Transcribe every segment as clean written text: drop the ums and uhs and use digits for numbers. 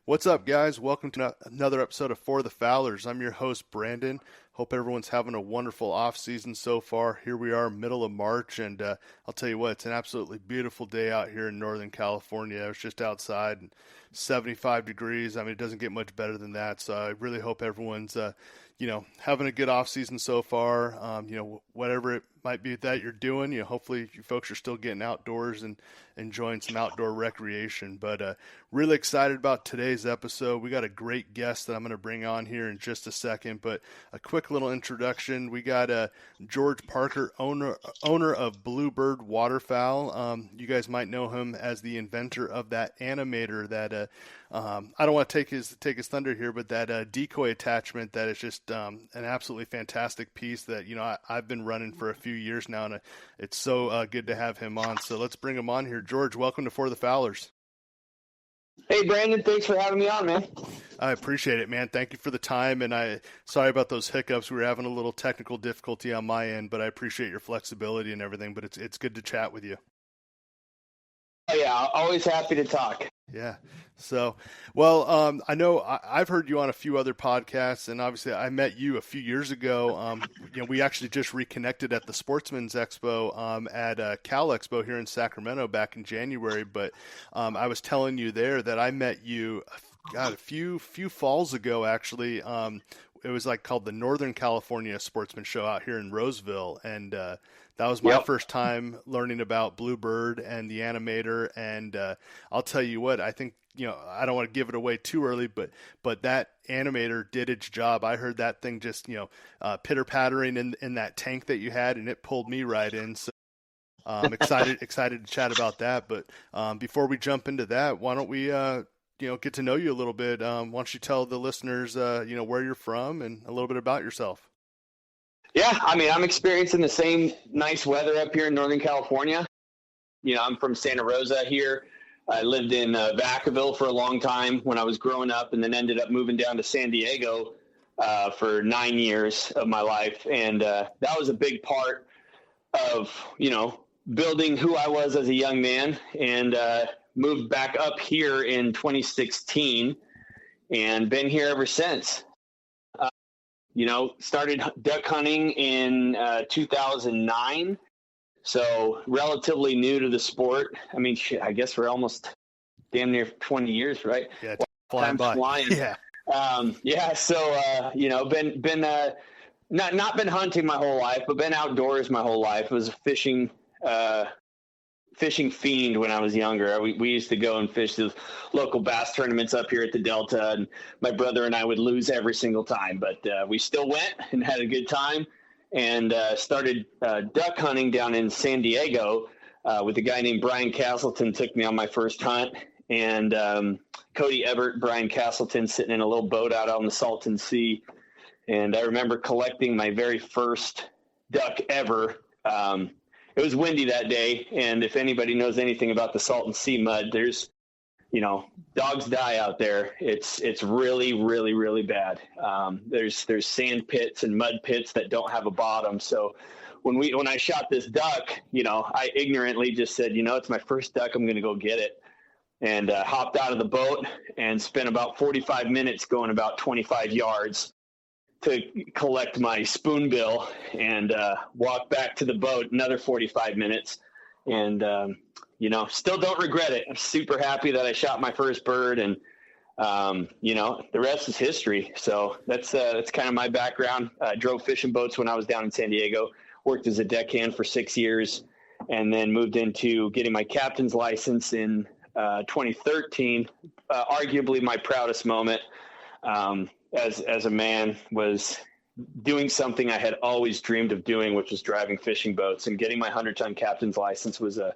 What's up, guys? Welcome to another episode of For the Fowlers. I'm your host, Brandon. Hope everyone's having a wonderful off season so far. Here we are, middle of March, and I'll tell you what, it's an absolutely beautiful day out here in Northern California. I was just outside, and 75 degrees. I mean, it doesn't get much better than that. So I really hope everyone's, having a good off season so far. Whatever it might be that you're doing, hopefully you folks are still getting outdoors and enjoying some outdoor recreation. But really excited about today's episode. We got a great guest that I'm going to bring on here in just a second, but a quick little introduction. We got George Parker, owner of Bluebird Waterfowl. You guys might know him as the inventor of that Animator that I don't want to take his thunder here, but that decoy attachment that is just an absolutely fantastic piece that I've been running for a few years now, and it's so good to have him on. So let's bring him on here. George, welcome to For the Fowlers. Hey, Brandon, thanks for having me on, man. I appreciate it, man. Thank you for the time, and sorry about those hiccups. We were having a little technical difficulty on my end, but I appreciate your flexibility and everything. But it's good to chat with you. Oh, yeah, always happy to talk. Yeah. So, well, I know I've heard you on a few other podcasts, and obviously I met you a few years ago. We actually just reconnected at the Sportsman's Expo at Cal Expo here in Sacramento back in January. But I was telling you there that I met you, a few falls ago, actually. It was called the Northern California Sportsman Show out here in Roseville, and that was my first time learning about Bluebird and the Animator. And I'll tell you what, I think, I don't want to give it away too early, but that Animator did its job. I heard that thing just, pitter pattering in that tank that you had, and it pulled me right in. So I'm excited to chat about that. But before we jump into that, why don't we, get to know you a little bit. Why don't you tell the listeners, where you're from and a little bit about yourself? Yeah, I mean, I'm experiencing the same nice weather up here in Northern California. I'm from Santa Rosa here. I lived in Vacaville for a long time when I was growing up, and then ended up moving down to San Diego for 9 years of my life. And that was a big part of, building who I was as a young man, and moved back up here in 2016 and been here ever since. Started duck hunting in 2009, so relatively new to the sport. I mean, I guess we're almost damn near 20 years, right? Yeah, flying by. Yeah. So been not been hunting my whole life, but been outdoors my whole life. I was a fishing fiend when I was younger. We used to go and fish the local bass tournaments up here at the Delta, and my brother and I would lose every single time, but we still went and had a good time, and started duck hunting down in San Diego with a guy named Brian Castleton. Took me on my first hunt, and Cody Everett, Brian Castleton, sitting in a little boat out on the Salton Sea. And I remember collecting my very first duck ever. It was windy that day, and if anybody knows anything about the Salton Sea mud, there's, dogs die out there. It's really, really, really bad. There's sand pits and mud pits that don't have a bottom. So when I shot this duck, I ignorantly just said, it's my first duck, I'm going to go get it, and hopped out of the boat and spent about 45 minutes going about 25 yards to collect my spoonbill, and walk back to the boat another 45 minutes. And, still don't regret it. I'm super happy that I shot my first bird, and, the rest is history. So that's kind of my background. I drove fishing boats when I was down in San Diego, worked as a deckhand for 6 years, and then moved into getting my captain's license in 2013, arguably my proudest moment. As a man, was doing something I had always dreamed of doing, which was driving fishing boats, and getting my 100-ton captain's license was a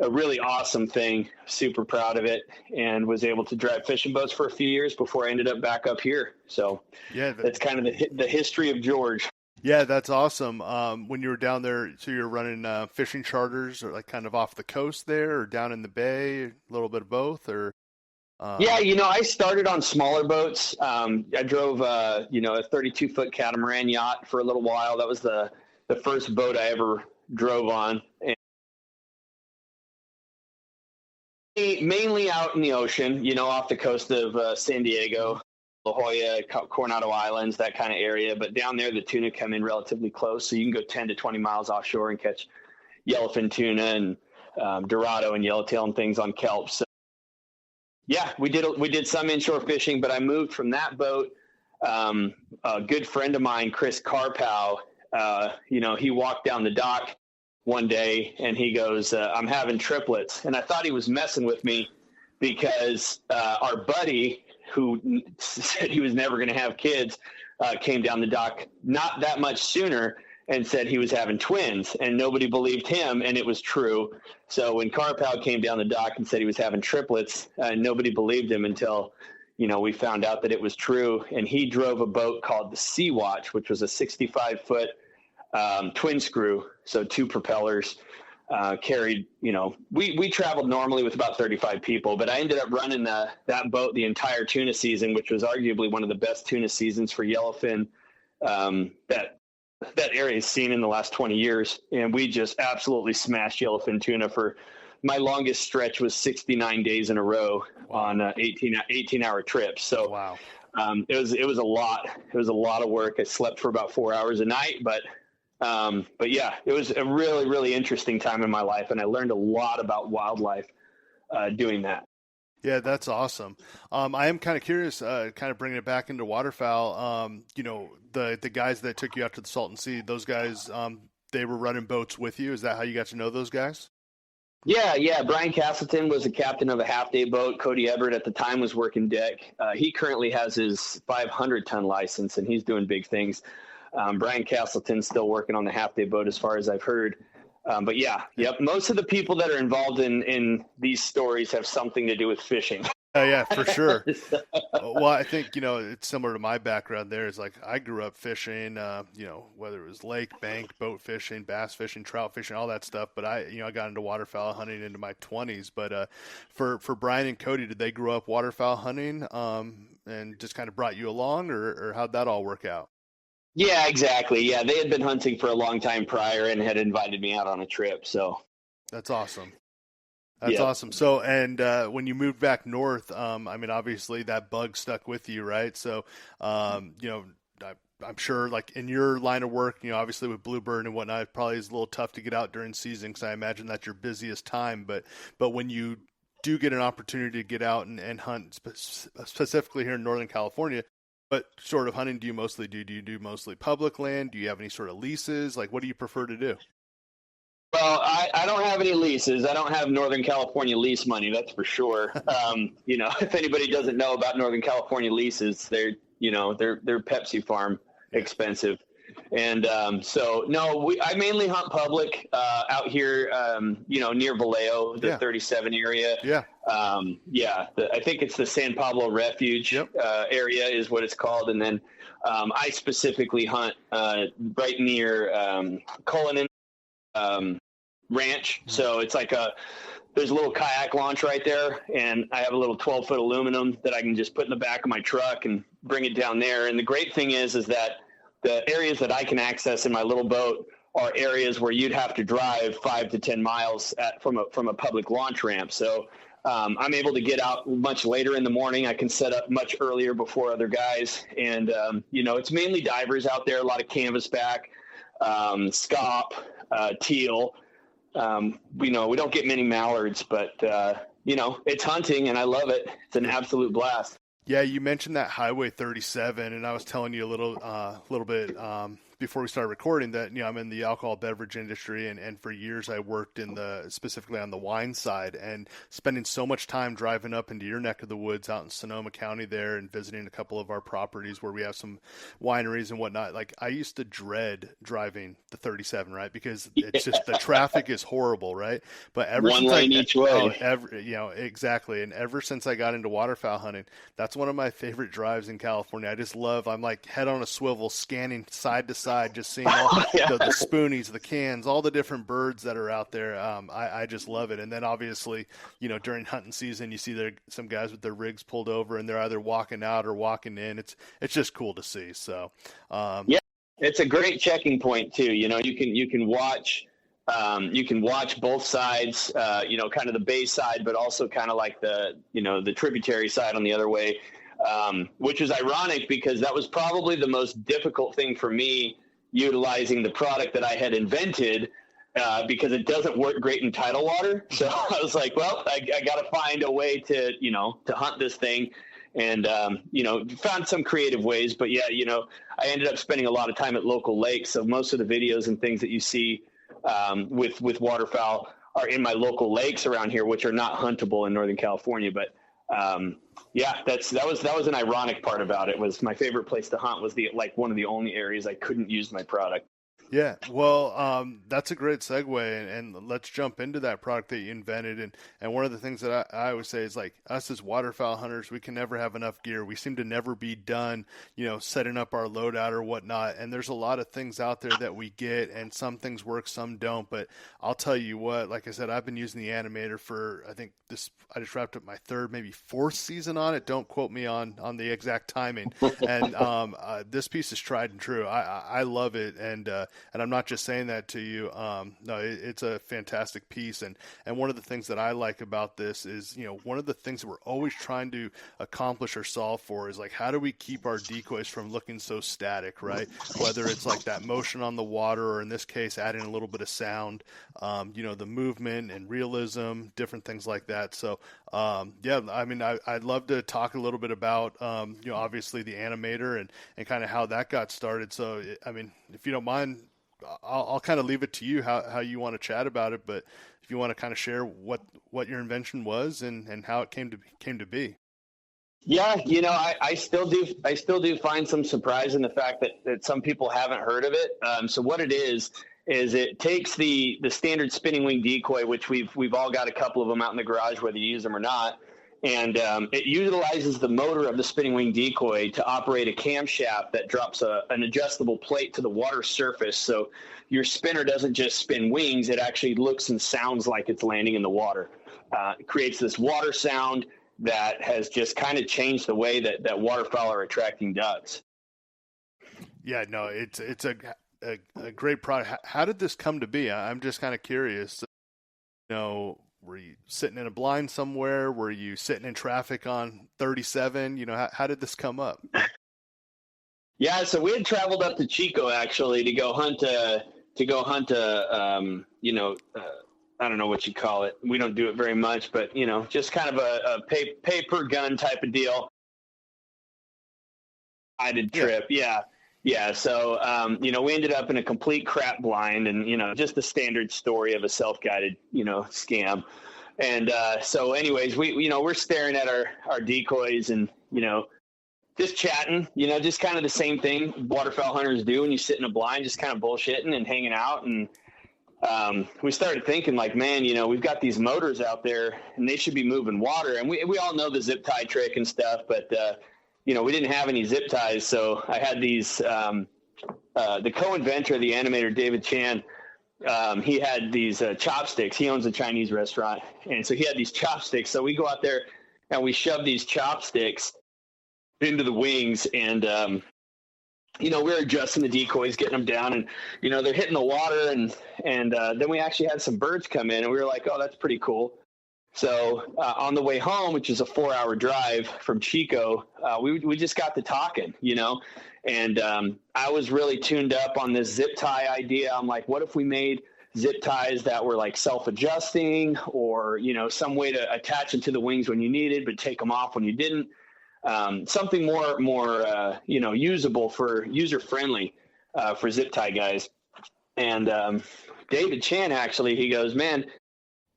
really awesome thing. Super proud of it, and was able to drive fishing boats for a few years before I ended up back up here. So yeah, that's kind of the history of George. Yeah, that's awesome. When you were down there, so you're running fishing charters, or kind of off the coast there, or down in the bay, a little bit of both, or? Yeah, I started on smaller boats. I drove, a 32-foot catamaran yacht for a little while. That was the first boat I ever drove on. And Mainly out in the ocean, off the coast of San Diego, La Jolla, Coronado Islands, that kind of area. But down there, the tuna come in relatively close, so you can go 10 to 20 miles offshore and catch yellowfin tuna and Dorado and yellowtail and things on kelp. So yeah, we did some inshore fishing, but I moved from that boat. A good friend of mine, Chris Carpow, he walked down the dock one day and he goes, I'm having triplets. And I thought he was messing with me because our buddy, who said he was never going to have kids, came down the dock not that much sooner and said he was having twins, and nobody believed him, and it was true. So when Carpow came down the dock and said he was having triplets, nobody believed him until, we found out that it was true. And he drove a boat called the Sea Watch, which was a 65-foot twin screw, so 2 propellers, carried, we traveled normally with about 35 people, but I ended up running that boat the entire tuna season, which was arguably one of the best tuna seasons for yellowfin that area has seen in the last 20 years. And we just absolutely smashed yellowfin tuna for my longest stretch was 69 days in a row. Wow. On 18-hour trips. So wow. It was a lot. It was a lot of work. I slept for about 4 hours a night, but yeah, it was a really, really interesting time in my life. And I learned a lot about wildlife doing that. Yeah, that's awesome. I am kind of curious, kind of bringing it back into waterfowl. The guys that took you out to the Salton Sea, those guys, they were running boats with you. Is that how you got to know those guys? Yeah. Brian Castleton was the captain of a half-day boat. Cody Everett at the time was working deck. He currently has his 500-ton license, and he's doing big things. Brian Castleton's still working on the half-day boat as far as I've heard. But yeah, yep. Most of the people that are involved in these stories have something to do with fishing. Yeah, for sure. Well, I think, it's similar to my background there. Is like I grew up fishing, whether it was lake, bank, boat fishing, bass fishing, trout fishing, all that stuff. But I got into waterfowl hunting into my 20s. But for Brian and Cody, did they grow up waterfowl hunting and just kind of brought you along, or how'd that all work out? Yeah, exactly. Yeah, they had been hunting for a long time prior and had invited me out on a trip. So that's awesome. That's awesome. So, and when you moved back north, obviously that bug stuck with you, right? So, I'm sure, like in your line of work, obviously with Bluebird and whatnot, it probably is a little tough to get out during season because I imagine that's your busiest time. But when you do get an opportunity to get out and hunt, specifically here in Northern California, what sort of hunting do you mostly do? Do you do mostly public land? Do you have any sort of leases? Like, what do you prefer to do? Well, I don't have any leases. I don't have Northern California lease money, that's for sure. If anybody doesn't know about Northern California leases, they're Pepsi Farm expensive. And I mainly hunt public out here, near Vallejo, the 37 area. Yeah. I think it's the San Pablo Refuge area is what it's called. And then I specifically hunt right near Cullinan Ranch. So it's like there's a little kayak launch right there, and I have a little 12-foot aluminum that I can just put in the back of my truck and bring it down there. And the great thing is that the areas that I can access in my little boat are areas where you'd have to drive 5 to 10 miles from a public launch ramp. So I'm able to get out much later in the morning. I can set up much earlier before other guys. And, it's mainly divers out there, a lot of canvasback, scaup, teal. We don't get many mallards, but, it's hunting and I love it. It's an absolute blast. Yeah, you mentioned that Highway 37, and I was telling you a little bit before we started recording that I'm in the alcohol beverage industry, and for years I worked specifically on the wine side, and spending so much time driving up into your neck of the woods out in Sonoma County there and visiting a couple of our properties where we have some wineries and whatnot. Like I used to dread driving the 37, right? Because it's just the traffic is horrible, right? But one lane each way. Exactly. And ever since I got into waterfowl hunting, that's one of my favorite drives in California. I'm like head on a swivel, scanning side to side, just seeing all the spoonies, the cans, all the different birds that are out there. I just love it. And then obviously, during hunting season, you see some guys with their rigs pulled over and they're either walking out or walking in. It's just cool to see. So, it's a great checking point too. You can watch You can watch both sides, kind of the bay side, but also kind of like the tributary side on the other way, which is ironic because that was probably the most difficult thing for me utilizing the product that I had invented, because it doesn't work great in tidal water. So I was like, well, I got to find a way to hunt this thing. And, found some creative ways, but yeah, I ended up spending a lot of time at local lakes. So most of the videos and things that you see with waterfowl are in my local lakes around here, which are not huntable in Northern California. But that was an ironic part about it. Was my favorite place to hunt was one of the only areas I couldn't use my product. Yeah, well, that's a great segue, and let's jump into that product that you invented. And one of the things that I always say is, like, us as waterfowl hunters, we can never have enough gear. We seem to never be done, setting up our loadout or whatnot. And there's a lot of things out there that we get, and some things work, some don't. But I'll tell you what, like I said, I've been using the Animator for, I just wrapped up my third, maybe fourth season on it. Don't quote me on the exact timing. And this piece is tried and true. I love it, and I'm not just saying that to you. No, it's a fantastic piece. And one of the things that I like about this is, one of the things that we're always trying to accomplish or solve for is, like, how do we keep our decoys from looking so static, right? Whether it's like that motion on the water, or in this case, adding a little bit of sound, the movement and realism, different things like that. So, I'd love to talk a little bit about, obviously the Animator and kind of how that got started. So, if you don't mind, I'll kind of leave it to you how you want to chat about it, but if you want to kind of share what your invention was and how it came to be. Yeah, I still do find some surprise in the fact that some people haven't heard of it. So what it is it takes the standard spinning wing decoy, which we've all got a couple of them out in the garage, whether you use them or not. And it utilizes the motor of the spinning wing decoy to operate a camshaft that drops an adjustable plate to the water surface. So your spinner doesn't just spin wings, it actually looks and sounds like it's landing in the water. It creates this water sound that has just kind of changed the way that waterfowl are attracting ducks. Yeah, no, it's a great product. How did this come to be? I'm just kind of curious. Were you sitting in a blind somewhere? Were you sitting in traffic on 37? How did this come up? Yeah, so we had traveled up to Chico actually to go hunt I don't know what you call it. We don't do it very much, but just kind of a pay per gun type of deal. Guided trip, yeah. So we ended up in a complete crap blind, and just the standard story of a self-guided scam. And so anyways, we're staring at our decoys and just chatting, just kind of the same thing waterfowl hunters do when you sit in a blind, just kind of bullshitting and hanging out. And we started thinking, like, man, we've got these motors out there and they should be moving water. And we all know the zip tie trick and stuff, but we didn't have any zip ties. So I had these, the co-inventor of the Animator, David Chan, he had these chopsticks. He owns a Chinese restaurant. And so he had these chopsticks. So we go out there and we shove these chopsticks into the wings, and we're adjusting the decoys, getting them down, and they're hitting the water, and then we actually had some birds come in, and we were like, oh, that's pretty cool. So on the way home, which is a 4-hour drive from Chico, we just got to talking, and I was really tuned up on this zip tie idea. I'm like, what if we made zip ties that were like self-adjusting, or some way to attach them to the wings when you needed, but take them off when you didn't. Something more usable, for user-friendly for zip tie guys. And David Chan, actually, he goes, man,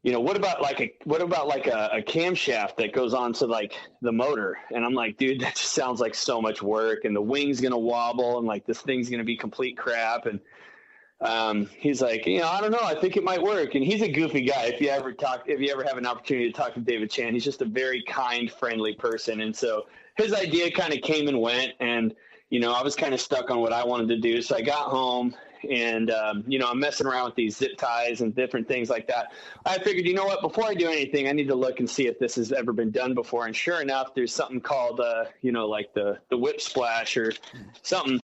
what about like a camshaft that goes on to like the motor? And I'm like, dude, that just sounds like so much work, and the wing's gonna wobble, and like this thing's gonna be complete crap. And he's like, I don't know, I think it might work. And he's a goofy guy. If you ever have an opportunity to talk to David Chan, he's just a very kind, friendly person. And so his idea kind of came and went, and I was kind of stuck on what I wanted to do. So I got home, and I'm messing around with these zip ties and different things like that. I figured, before I do anything, I need to look and see if this has ever been done before. And sure enough, there's something called like the whip splash or something.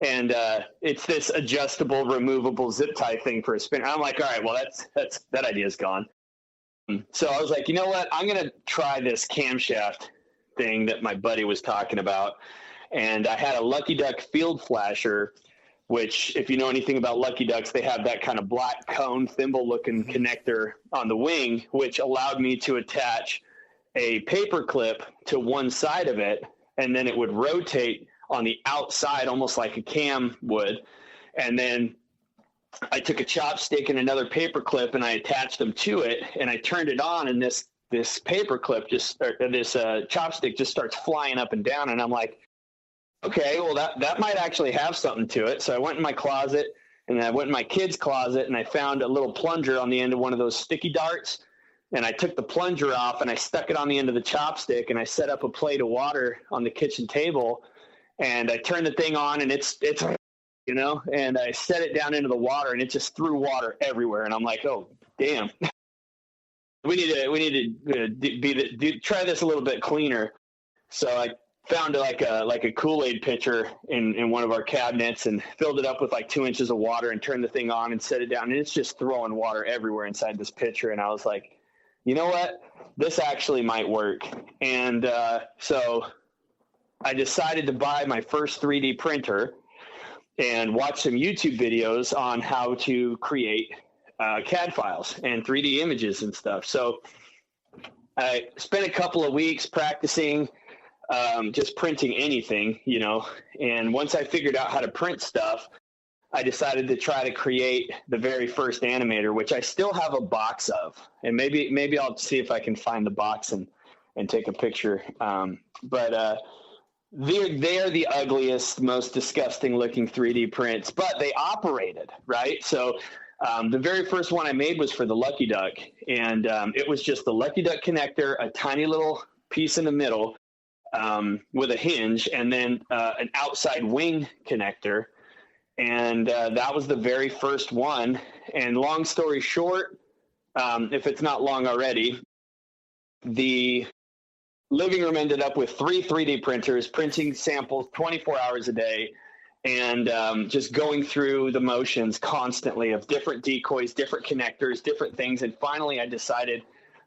And it's this adjustable, removable zip tie thing for a spinner. I'm like, all right, well, that idea's gone. So I was like, you know what? I'm going to try this camshaft thing that my buddy was talking about. And I had a Lucky Duck field flasher, which, if you know anything about Lucky Ducks, they have that kind of black cone thimble-looking connector on the wing, which allowed me to attach a paper clip to one side of it, and then it would rotate on the outside, almost like a cam would. And then I took a chopstick and another paper clip and I attached them to it, and I turned it on, and this paper clip this chopstick just starts flying up and down. And I'm like, okay, well that might actually have something to it. So I went in my closet, and I went in my kid's closet, and I found a little plunger on the end of one of those sticky darts. And I took the plunger off and I stuck it on the end of the chopstick, and I set up a plate of water on the kitchen table. And I turned the thing on, and it's and I set it down into the water, and it just threw water everywhere. And I'm like, oh, damn, we need to try this a little bit cleaner. So I found like a Kool-Aid pitcher in one of our cabinets and filled it up with like 2 inches of water and turned the thing on and set it down. And it's just throwing water everywhere inside this pitcher. And I was like, you know what? This actually might work. And so I decided to buy my first 3D printer and watch some YouTube videos on how to create CAD files and 3D images and stuff. So I spent a couple of weeks practicing just printing anything, and once I figured out how to print stuff, I decided to try to create the very first Animator, which I still have a box of. And maybe I'll see if I can find the box and take a picture. But they are the ugliest, most disgusting looking 3D prints, but they operated, right? So the very first one I made was for the Lucky Duck, and it was just the Lucky Duck connector, a tiny little piece in the middle with a hinge, and then an outside wing connector. And that was the very first one. And long story short, if it's not long already, the living room ended up with 3 3D printers, printing samples 24 hours a day, and just going through the motions constantly of different decoys, different connectors, different things. And finally, I decided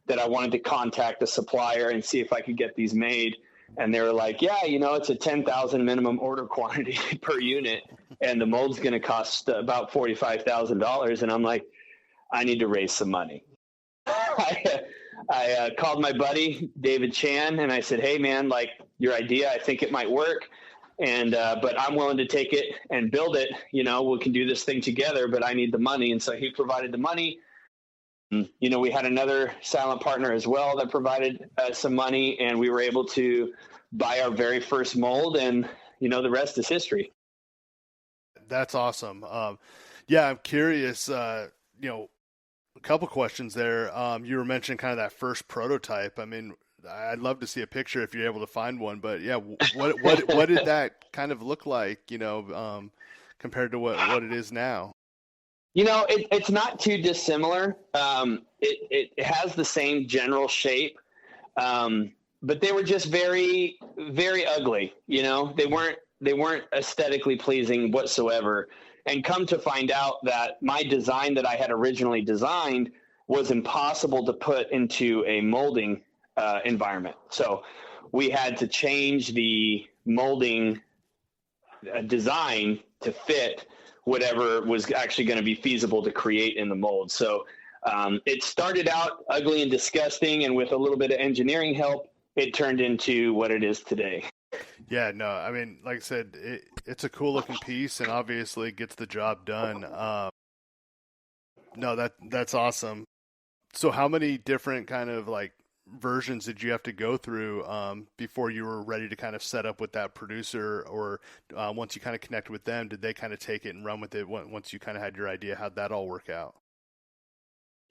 that I wanted to contact a supplier and see if I could get these made. And they were like, yeah, it's a 10,000 minimum order quantity per unit, and the mold's going to cost about $45,000. And I'm like, I need to raise some money. I called my buddy, David Chan, and I said, hey, man, like your idea, I think it might work. And but I'm willing to take it and build it. We can do this thing together, but I need the money. And so he provided the money. We had another silent partner as well that provided some money, and we were able to buy our very first mold, and the rest is history. That's awesome. Yeah, I'm curious. A couple questions there. You were mentioning kind of that first prototype. I mean, I'd love to see a picture if you're able to find one. But yeah, what did that kind of look like? Compared to what it is now. It's not too dissimilar. It has the same general shape, but they were just very, very ugly. They weren't aesthetically pleasing whatsoever. And come to find out that my design that I had originally designed was impossible to put into a molding environment. So we had to change the molding design to fit whatever was actually going to be feasible to create in the mold. So it started out ugly and disgusting, and with a little bit of engineering help, it turned into what it is today. Yeah, no, I mean, like I said, it's a cool looking piece, and obviously it gets the job done. No, that's awesome. So how many different kind of like versions did you have to go through before you were ready to kind of set up with that producer, or once you kind of connect with them, did they kind of take it and run with it once you kind of had your idea? How'd that all work out?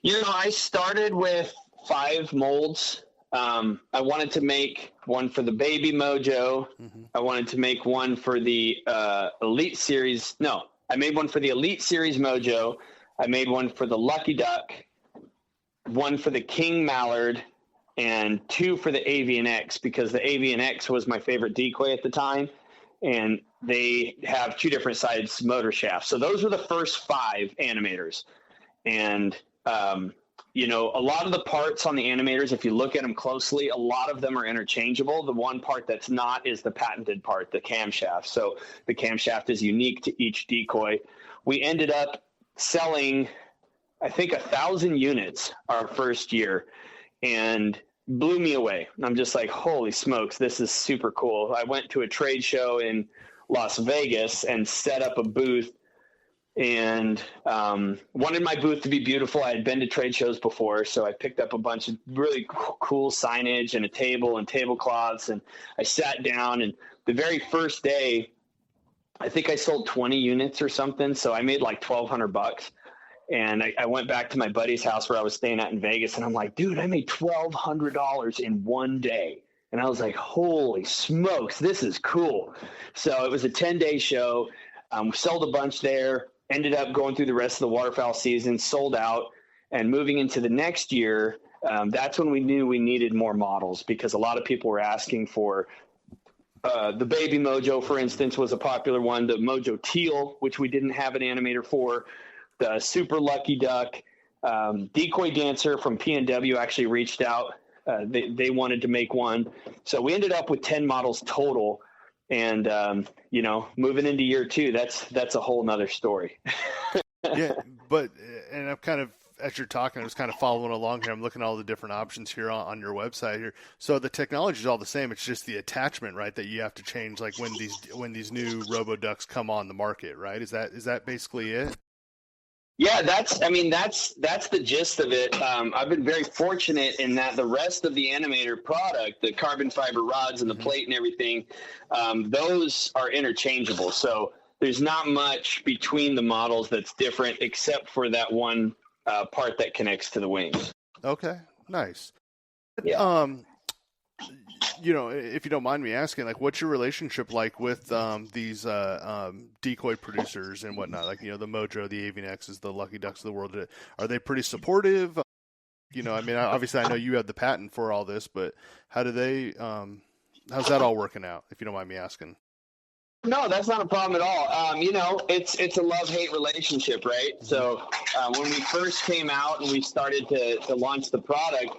I started with 5 molds. I wanted to make one for the Baby Mojo. Mm-hmm. I wanted to make one for the Elite Series. No, I made one for the Elite Series Mojo. I made one for the Lucky Duck, one for the King Mallard, and 2 for the Avian X, because the Avian X was my favorite decoy at the time. And they have two different sides motor shafts. So those were the first 5 animators. And, you know, a lot of the parts on the animators, if you look at them closely, a lot of them are interchangeable. The one part that's not is the patented part, the camshaft. So the camshaft is unique to each decoy. We ended up selling, I think, 1,000 units our first year, and blew me away. I'm just like, holy smokes, this is super cool. I went to a trade show in Las Vegas and set up a booth, and wanted my booth to be beautiful. I had been to trade shows before, so I picked up a bunch of really cool signage and a table and tablecloths, and I sat down, and the very first day, I think I sold 20 units or something, so I made like $1,200. And I went back to my buddy's house where I was staying at in Vegas, and I'm like, dude, I made $1,200 in one day. And I was like, holy smokes, this is cool. So it was a 10-day show. We sold a bunch there, ended up going through the rest of the waterfowl season, sold out, and moving into the next year, that's when we knew we needed more models, because a lot of people were asking for the Baby Mojo, for instance, was a popular one. The Mojo Teal, which we didn't have an animator for. The Super Lucky Duck, Decoy Dancer from P&W actually reached out. They wanted to make one. So we ended up with 10 models total. And, you know, moving into year 2, that's a whole nother story. Yeah, but, and I'm kind of, as you're talking, I was kind of following along here. I'm looking at all the different options here on your website here. So the technology is all the same. It's just the attachment, right, that you have to change, like when these new Robo Ducks come on the market, right? Is that basically it? Yeah, that's the gist of it. I've been very fortunate in that the rest of the Animator product, the carbon fiber rods and the plate and everything, those are interchangeable. So there's not much between the models that's different, except for that one part that connects to the wings. Okay, nice. Yeah. You know, if you don't mind me asking, like, what's your relationship like with these decoy producers and whatnot? Like, you know, the Mojo, the Avian X's, the Lucky Ducks of the world. Are they pretty supportive? You know, I mean, obviously, I know you have the patent for all this, but how do they? How's that all working out? If you don't mind me asking. No, that's not a problem at all. You know, it's a love-hate relationship, right? So when we first came out and we started to launch the product,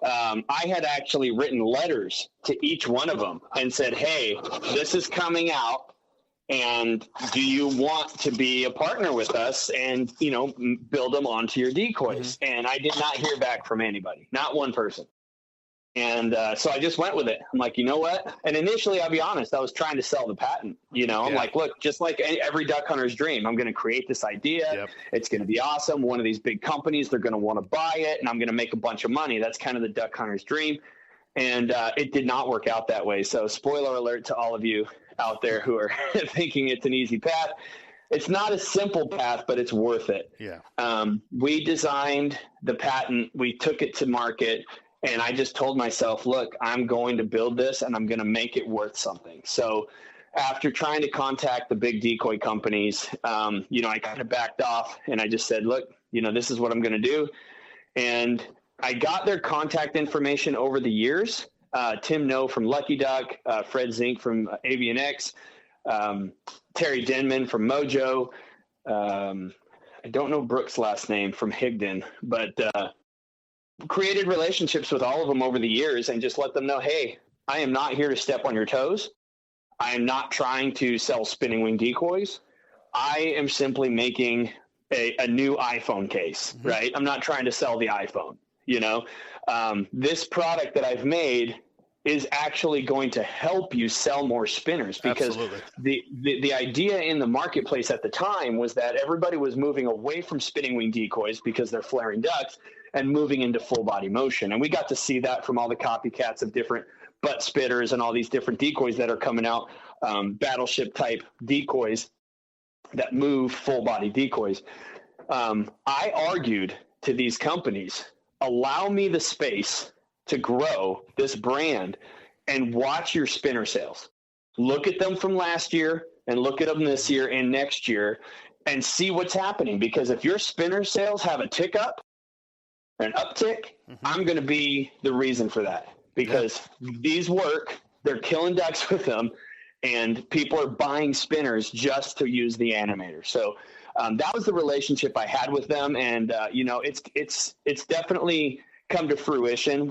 I had actually written letters to each one of them and said, hey, this is coming out, and do you want to be a partner with us and, you know, build them onto your decoys? Mm-hmm. And I did not hear back from anybody, not one person. And so I just went with it. I'm like, you know what? And initially, I'll be honest, I was trying to sell the patent. You know, I'm like, look, just like every duck hunter's dream, I'm going to create this idea. Yep. It's going to be awesome. One of these big companies, they're going to want to buy it, and I'm going to make a bunch of money. That's kind of the duck hunter's dream. And it did not work out that way. So spoiler alert to all of you out there who are thinking it's an easy path. It's not a simple path, but it's worth it. Yeah. We designed the patent. We took it to market. And I just told myself, look, I'm going to build this and I'm going to make it worth something. So after trying to contact the big decoy companies, you know, I kind of backed off and I just said, look, you know, this is what I'm going to do. And I got their contact information over the years. Tim No from Lucky Duck, Fred Zink from Avian X, Terry Denman from Mojo. I don't know Brooks' last name, from Higdon, but created relationships with all of them over the years and just let them know, hey, I am not here to step on your toes. I am not trying to sell spinning wing decoys. I am simply making a new iPhone case, right? I'm not trying to sell the iPhone, you know. This product that I've made is actually going to help you sell more spinners, because the idea in the marketplace at the time was that everybody was moving away from spinning wing decoys because they're flaring ducks and moving into full body motion. And we got to see that from all the copycats of different butt spitters and all these different decoys that are coming out, battleship type decoys that move full body decoys. I argued to these companies, allow me the space to grow this brand and watch your spinner sales. Look at them from last year and look at them this year and next year and see what's happening. Because if your spinner sales have a tick up, an uptick, I'm going to be the reason for that, because these work, they're killing ducks with them. and people are buying spinners just to use the Animator. So that was the relationship I had with them, and it's definitely come to fruition.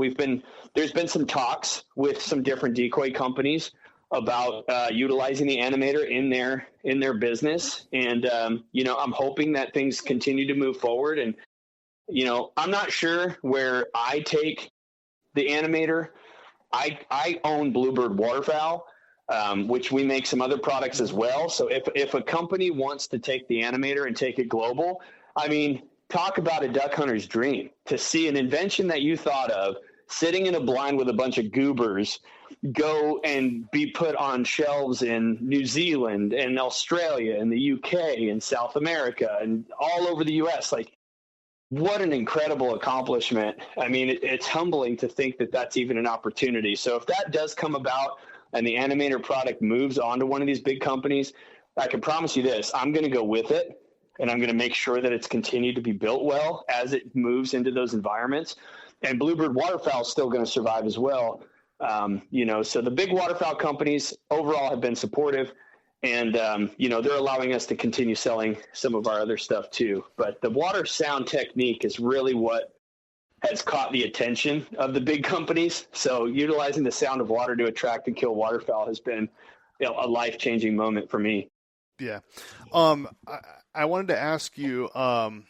There's been some talks with some different decoy companies about utilizing the Animator in their business, and I'm hoping that things continue to move forward. And I'm not sure where I take the Animator. I own Bluebird Waterfowl, which we make some other products as well. So if a company wants to take the Animator and take it global, I mean, talk about a duck hunter's dream, to see an invention that you thought of sitting in a blind with a bunch of goobers go and be put on shelves in New Zealand and Australia and the UK and South America and all over the US. Like, what an incredible accomplishment. I mean, it's humbling to think that that's even an opportunity. So if that does come about and the Animator product moves on to one of these big companies, I can promise you this, I'm going to go with it, and I'm going to make sure that it's continued to be built well as it moves into those environments. And Bluebird Waterfowl is still going to survive as well. So the big waterfowl companies overall have been supportive, and they're allowing us to continue selling some of our other stuff too. But the water sound technique is really what has caught the attention of the big companies. So utilizing the sound of water to attract and kill waterfowl has been a life-changing moment for me. Yeah. I wanted to ask you, and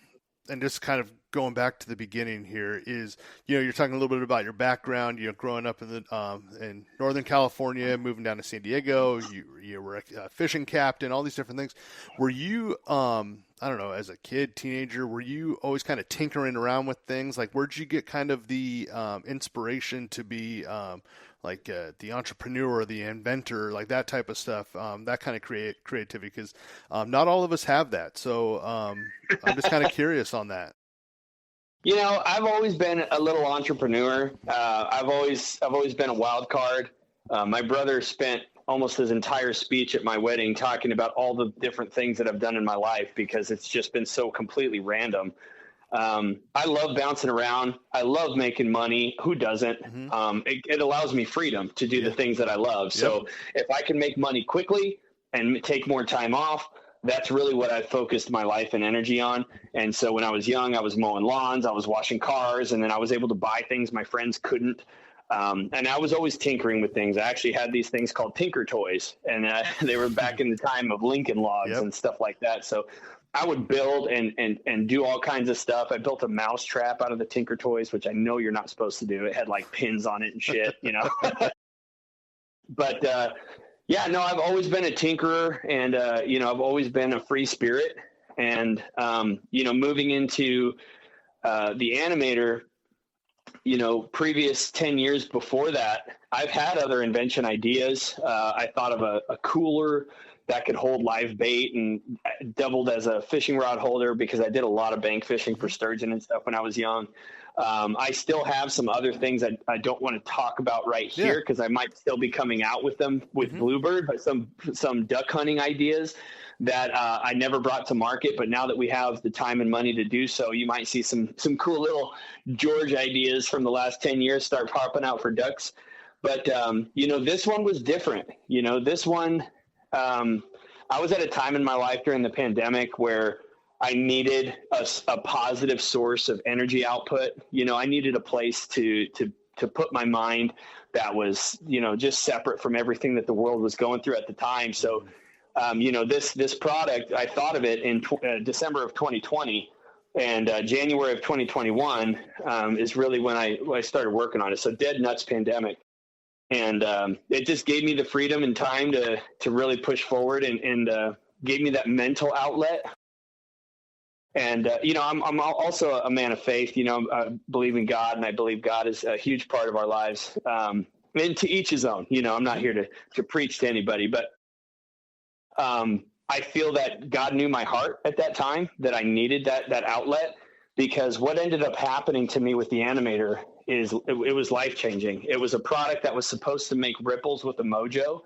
just kind of going back to the beginning here, is, you're talking a little bit about your background, growing up in Northern California, moving down to San Diego, you were a fishing captain, all these different things. Were you, I don't know, as a kid, teenager, were you always kind of tinkering around with things? Like, where'd you get kind of the inspiration to be the entrepreneur or the inventor, like that type of stuff, that kind of creativity? Because not all of us have that. So I'm just kind of curious on that. I've always been a little entrepreneur. I've always been a wild card. My brother spent almost his entire speech at my wedding talking about all the different things that I've done in my life, because it's just been so completely random. I love bouncing around. I love making money. Who doesn't? Mm-hmm. It allows me freedom to do the things that I love. So if I can make money quickly and take more time off, that's really what I focused my life and energy on. And so when I was young, I was mowing lawns, I was washing cars, and then I was able to buy things my friends couldn't. And I was always tinkering with things. I actually had these things called Tinker Toys, and they were back in the time of Lincoln Logs and stuff like that. So I would build and do all kinds of stuff. I built a mouse trap out of the Tinker Toys, which I know you're not supposed to do. It had like pins on it and shit, But I've always been a tinkerer, and I've always been a free spirit. And moving into the Animator, previous 10 years before that, I've had other invention ideas. I thought of a cooler that could hold live bait, and doubled as a fishing rod holder because I did a lot of bank fishing for sturgeon and stuff when I was young. I still have some other things I don't want to talk about right here, because I might still be coming out with them with Bluebird, but some duck hunting ideas that I never brought to market. But now that we have the time and money to do so, you might see some cool little George ideas from the last 10 years start popping out for ducks. But, this one was different. This one, I was at a time in my life during the pandemic where I needed a positive source of energy output. I needed a place to put my mind that was, just separate from everything that the world was going through at the time. So, this product, I thought of it in December of 2020, and January of 2021 is really when I started working on it. So dead nuts pandemic. And it just gave me the freedom and time to really push forward, and gave me that mental outlet. And, I'm also a man of faith. I believe in God, and I believe God is a huge part of our lives. And to each his own. I'm not here to preach to anybody, but I feel that God knew my heart at that time, that I needed that outlet, because what ended up happening to me with the Animator is it was life-changing. It was a product that was supposed to make ripples with a mojo,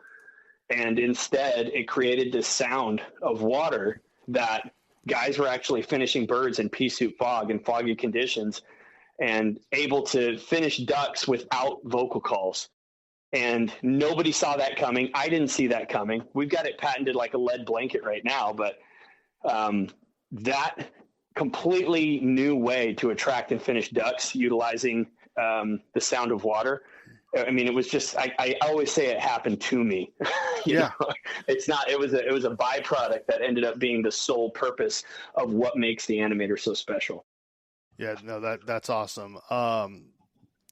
and instead it created this sound of water that guys were actually finishing birds in pea soup fog and foggy conditions, and able to finish ducks without vocal calls. And nobody saw that coming. I didn't see that coming. We've got it patented like a lead blanket right now, but that completely new way to attract and finish ducks utilizing the sound of water. I mean, it was just, I always say it happened to me. Yeah. It's not, it was a byproduct that ended up being the sole purpose of what makes the Animator so special. Yeah, no, that's awesome.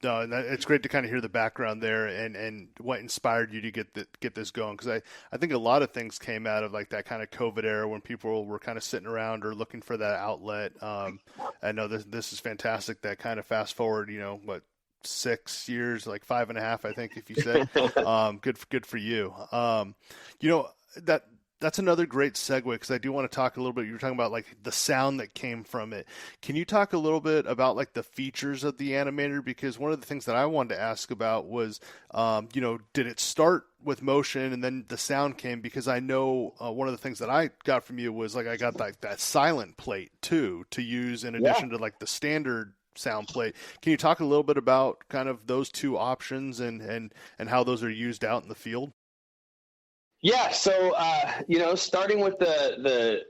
No, and it's great to kind of hear the background there and what inspired you to get this going. Because I think a lot of things came out of like that kind of COVID era when people were kind of sitting around or looking for that outlet. I know this is fantastic. That kind of fast forward, 6 years, like 5.5, I think, if you said, good for you. That's another great segue, because I do want to talk a little bit. You were talking about like the sound that came from it. Can you talk a little bit about like the features of the Animator? Because one of the things that I wanted to ask about was, did it start with motion and then the sound came? Because I know one of the things that I got from you was like I got that silent plate too to use in addition to like the standard sound plate. Can you talk a little bit about kind of those two options and how those are used out in the field? Yeah. So, starting with the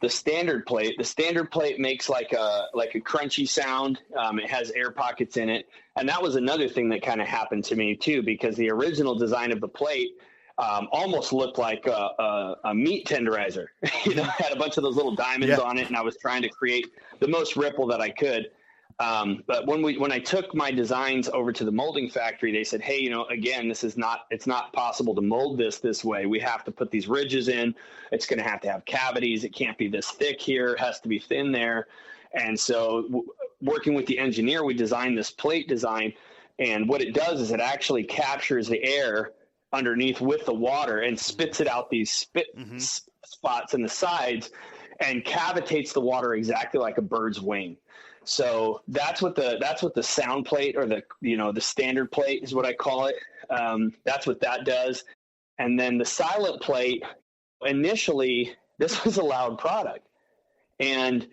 standard plate, the standard plate makes like a crunchy sound. It has air pockets in it. And that was another thing that kind of happened to me too, because the original design of the plate almost looked like a meat tenderizer. It had a bunch of those little diamonds on it, and I was trying to create the most ripple that I could. But when I took my designs over to the molding factory, they said, hey, again, it's not possible to mold this way. We have to put these ridges in. It's going to have cavities. It can't be this thick here. It has to be thin there. And so working with the engineer, we designed this plate design. And what it does is it actually captures the air underneath with the water and spits it out these spots in the sides and cavitates the water exactly like a bird's wing. So that's what the sound plate, or the standard plate is what I call it. That's what that does. And then the silent plate, initially, this was a loud product. And,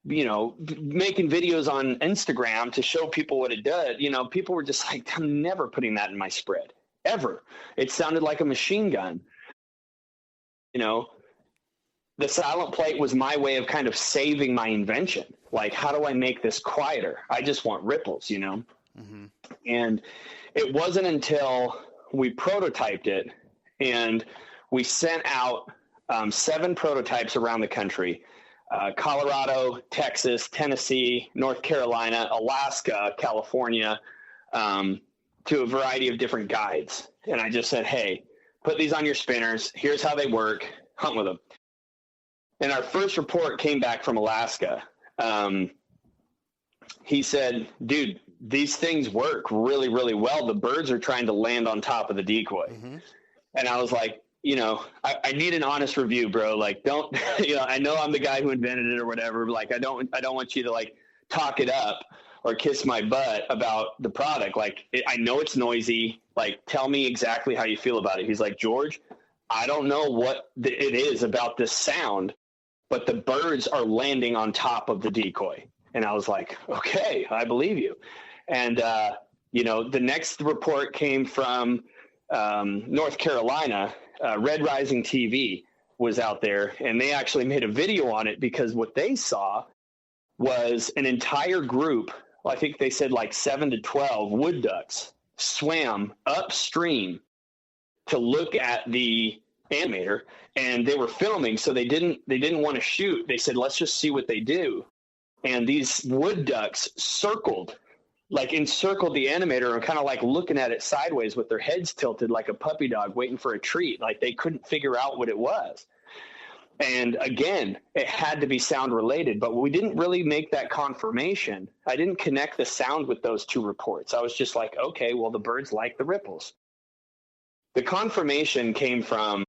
making videos on Instagram to show people what it did, people were just like, I'm never putting that in my spread, ever. It sounded like a machine gun. The silent plate was my way of kind of saving my invention. Like, how do I make this quieter? I just want ripples, And it wasn't until we prototyped it and we sent out 7 prototypes around the country, Colorado, Texas, Tennessee, North Carolina, Alaska, California, to a variety of different guides. And I just said, hey, put these on your spinners. Here's how they work. Hunt with them. And our first report came back from Alaska. He said, dude, these things work really, really well. The birds are trying to land on top of the decoy. And I was like, I need an honest review, bro. Like, don't, I know I'm the guy who invented it or whatever. But like, I don't want you to like talk it up or kiss my butt about the product. Like, I know it's noisy. Like, tell me exactly how you feel about it. He's like, George, I don't know what it is about this sound, but the birds are landing on top of the decoy. And I was like, okay, I believe you. And, the next report came from North Carolina. Red Rising TV was out there, and they actually made a video on it because what they saw was an entire group, I think they said like 7 to 12 wood ducks, swam upstream to look at the Animator, and they were filming, so they didn't want to shoot. They said, let's just see what they do. And these wood ducks encircled the Animator and kind of like looking at it sideways with their heads tilted like a puppy dog waiting for a treat. Like, they couldn't figure out what it was. And again, it had to be sound related, but we didn't really make that confirmation. I didn't connect the sound with those 2 reports. I was just like, okay, well, the birds like the ripples. The confirmation came from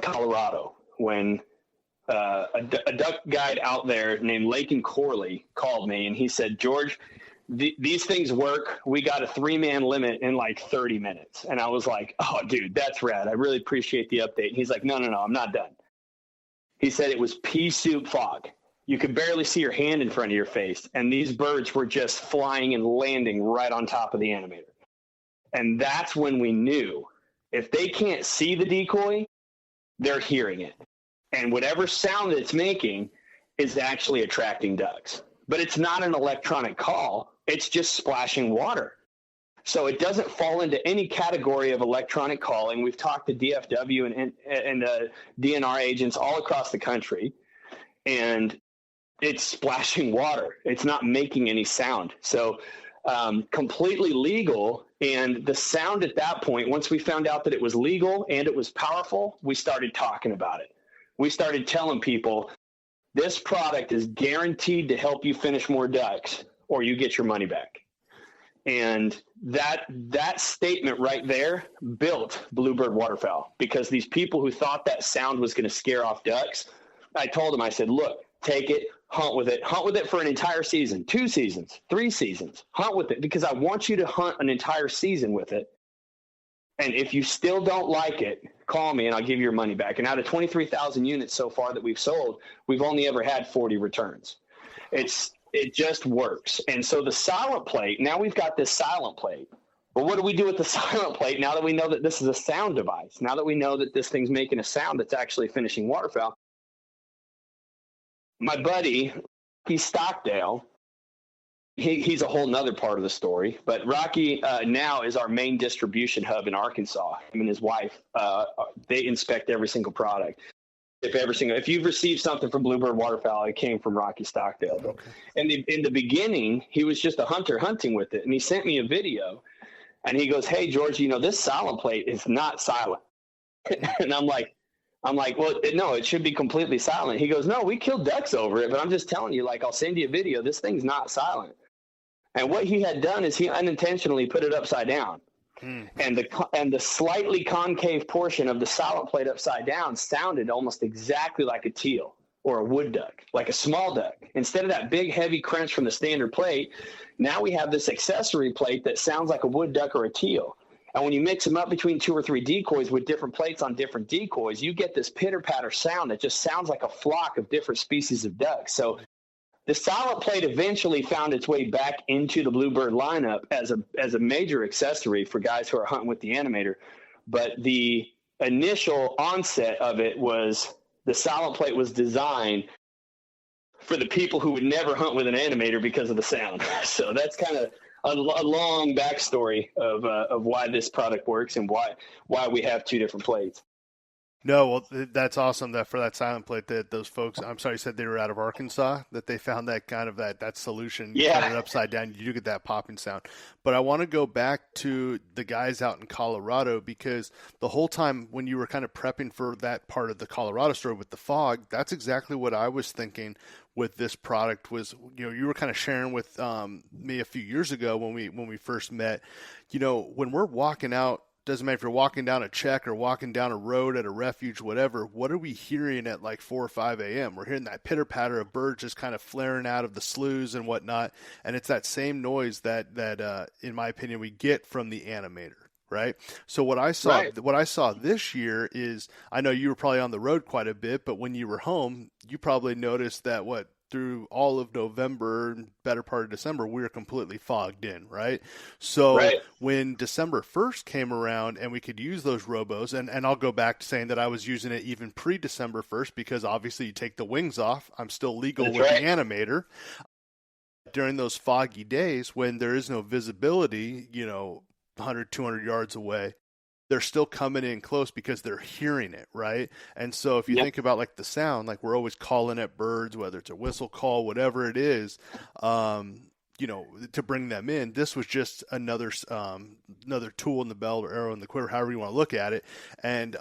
Colorado when a duck guide out there named Lake and Corley called me, and he said, George, these things work. We got a 3-man limit in like 30 minutes. And I was like, oh, dude, that's rad. I really appreciate the update. And he's like, no, I'm not done. He said it was pea soup fog. You could barely see your hand in front of your face. And these birds were just flying and landing right on top of the Animator. And that's when we knew if they can't see the decoy, they're hearing it. And whatever sound it's making is actually attracting ducks. But it's not an electronic call. It's just splashing water. So it doesn't fall into any category of electronic calling. We've talked to DFW and DNR agents all across the country, and it's splashing water. It's not making any sound. So completely legal. And the sound at that point, once we found out that it was legal and it was powerful, we started talking about it. We started telling people, this product is guaranteed to help you finish more ducks or you get your money back. And that statement right there built Bluebird Waterfowl, because these people who thought that sound was going to scare off ducks, I told them, I said, look, take it, hunt with it for an entire season, 2 seasons, 3 seasons, hunt with it, because I want you to hunt an entire season with it. And if you still don't like it, call me and I'll give you your money back. And out of 23,000 units so far that we've sold, we've only ever had 40 returns. It just works. And so the silent plate, now we've got this silent plate. But what do we do with the silent plate now that we know that this is a sound device? Now that we know that this thing's making a sound that's actually finishing waterfowl. My buddy, he's Stockdale. He's a whole nother part of the story. But Rocky now is our main distribution hub in Arkansas. Him and his wife, they inspect every single product. If you've received something from Bluebird Waterfowl, it came from Rocky Stockdale. Okay. And in the beginning, he was just a hunter hunting with it. And he sent me a video and he goes, hey, George, this silent plate is not silent. And I'm like, well, no, it should be completely silent. He goes, no, we killed ducks over it, but I'm just telling you, I'll send you a video. This thing's not silent. And what he had done is he unintentionally put it upside down. And the slightly concave portion of the silent plate upside down sounded almost exactly like a teal or a wood duck, like a small duck. Instead of that big, heavy crunch from the standard plate, now we have this accessory plate that sounds like a wood duck or a teal. And when you mix them up between 2 or 3 decoys with different plates on different decoys, you get this pitter-patter sound that just sounds like a flock of different species of ducks. So the silent plate eventually found its way back into the Bluebird lineup as a major accessory for guys who are hunting with the Animator. But the initial onset of it was the silent plate was designed for the people who would never hunt with an Animator because of the sound. So that's kind of a long backstory of why this product works and why we have 2 different plates. No, well, that's awesome that for that silent plate that those folks, I'm sorry, you said they were out of Arkansas, that they found that kind of that solution. You Yeah. cut it upside down, you do get that popping sound. But I want to go back to the guys out in Colorado, because the whole time when you were kind of prepping for that part of the Colorado story with the fog, that's exactly what I was thinking with this product was, you were kind of sharing with me a few years ago when we first met, when we're walking out, doesn't matter if you're walking down a check or walking down a road at a refuge, whatever, what are we hearing at 4 or 5 a.m.? We're hearing that pitter-patter of birds just kind of flaring out of the sloughs and whatnot, and it's that same noise that in my opinion, we get from the Animator, right? So what I saw this year is, I know you were probably on the road quite a bit, but when you were home, you probably noticed that through all of November, better part of December, we were completely fogged in, right? So when December 1st came around and we could use those robos, and I'll go back to saying that I was using it even pre-December 1st, because obviously you take the wings off. I'm still legal with the Animator. During those foggy days when there is no visibility, 100, 200 yards away, they're still coming in close because they're hearing it, right? And so if you think about the sound, we're always calling at birds, whether it's a whistle call, whatever it is, to bring them in. This was just another tool in the belt or arrow in the quiver, however you want to look at it. And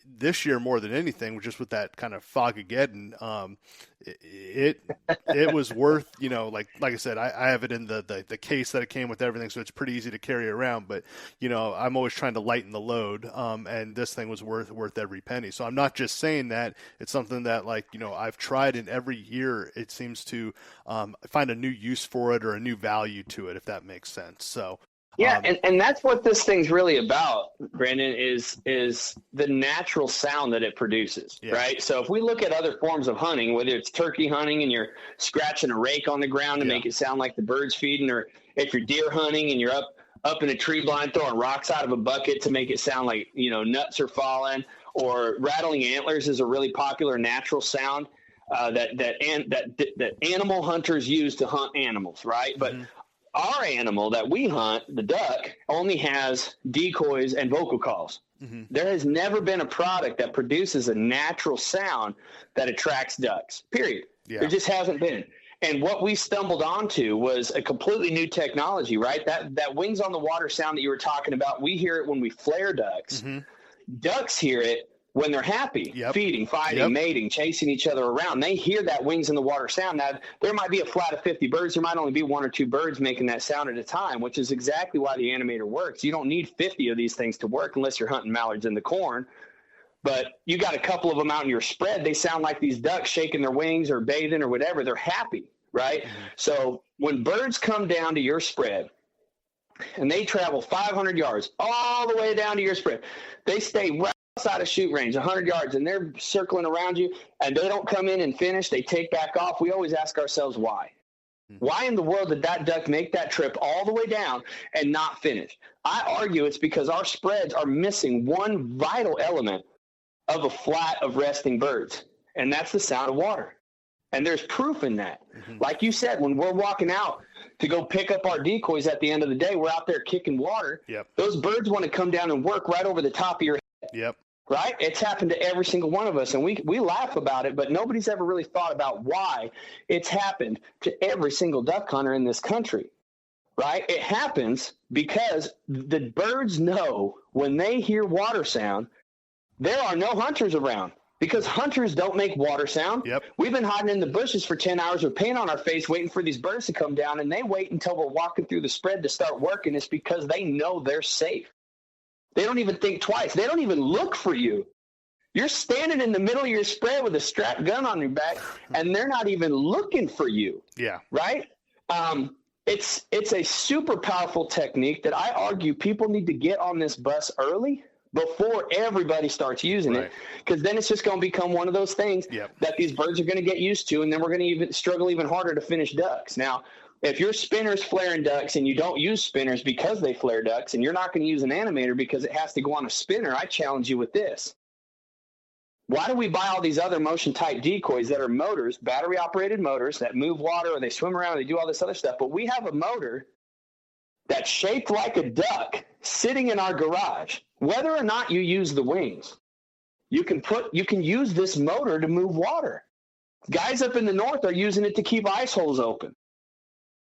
this year more than anything, just with that kind of Fogageddon, it was worth, like I said, I have it in the case that it came with everything, so it's pretty easy to carry around. But I'm always trying to lighten the load, and this thing was worth every penny. So I'm not just saying that; it's something that I've tried, and every year it seems to find a new use for it or a new value to it, if that makes sense. So. Yeah, and that's what this thing's really about, Brandon, is the natural sound that it produces, right? So if we look at other forms of hunting, whether it's turkey hunting and you're scratching a rake on the ground to make it sound like the bird's feeding, or if you're deer hunting and you're up in a tree blind throwing rocks out of a bucket to make it sound like, nuts are falling, or rattling antlers is a really popular natural sound that animal hunters use to hunt animals, right? But our animal that we hunt, the duck, only has decoys and vocal calls. There has never been a product that produces a natural sound that attracts ducks, period. Yeah. There just hasn't been. And what we stumbled onto was a completely new technology, right? That wings on the water sound that you were talking about, we hear it when we flare ducks. Ducks hear it when they're happy, feeding, fighting, mating, chasing each other around. They hear that wings in the water sound. Now, there might be a flat of 50 birds. There might only be 1 or 2 birds making that sound at a time, which is exactly why the Animator works. You don't need 50 of these things to work unless you're hunting mallards in the corn. But you got a couple of them out in your spread. They sound like these ducks shaking their wings or bathing or whatever. They're happy, right? So when birds come down to your spread, and they travel 500 yards all the way down to your spread, they stay right outside of shoot range, 100 yards, and they're circling around you, and they don't come in and finish. They take back off. We always ask ourselves why. Why in the world did that duck make that trip all the way down and not finish? I argue it's because our spreads are missing one vital element of a flat of resting birds, and that's the sound of water. And there's proof in that. Like you said, when we're walking out to go pick up our decoys at the end of the day, we're out there kicking water. Those birds want to come down and work right over the top of your head. Right? It's happened to every single one of us, and we laugh about it, but nobody's ever really thought about why it's happened to every single duck hunter in this country. Right? It happens because the birds know when they hear water sound, there are no hunters around. Because hunters don't make water sound. We've been hiding in the bushes for 10 hours with paint on our face waiting for these birds to come down, and they wait until we're walking through the spread to start working. It's because they know they're safe. They don't even think twice. They don't even look for you. You're standing in the middle of your spread with a strapped gun on your back, and they're not even looking for you. Right? It's a super powerful technique that I argue people need to get on this bus early before everybody starts using it, because then it's just going to become one of those things that these birds are going to get used to, and then we're going to even struggle even harder to finish ducks. Now, if your spinner's flaring ducks and you don't use spinners because they flare ducks, and you're not going to use an Animator because it has to go on a spinner, I challenge you with this. Why do we buy all these other motion-type decoys that are motors, battery-operated motors that move water, or they swim around, or they do all this other stuff, but we have a motor that's shaped like a duck sitting in our garage? Whether or not you use the wings, you can use this motor to move water. Guys up in the north are using it to keep ice holes open.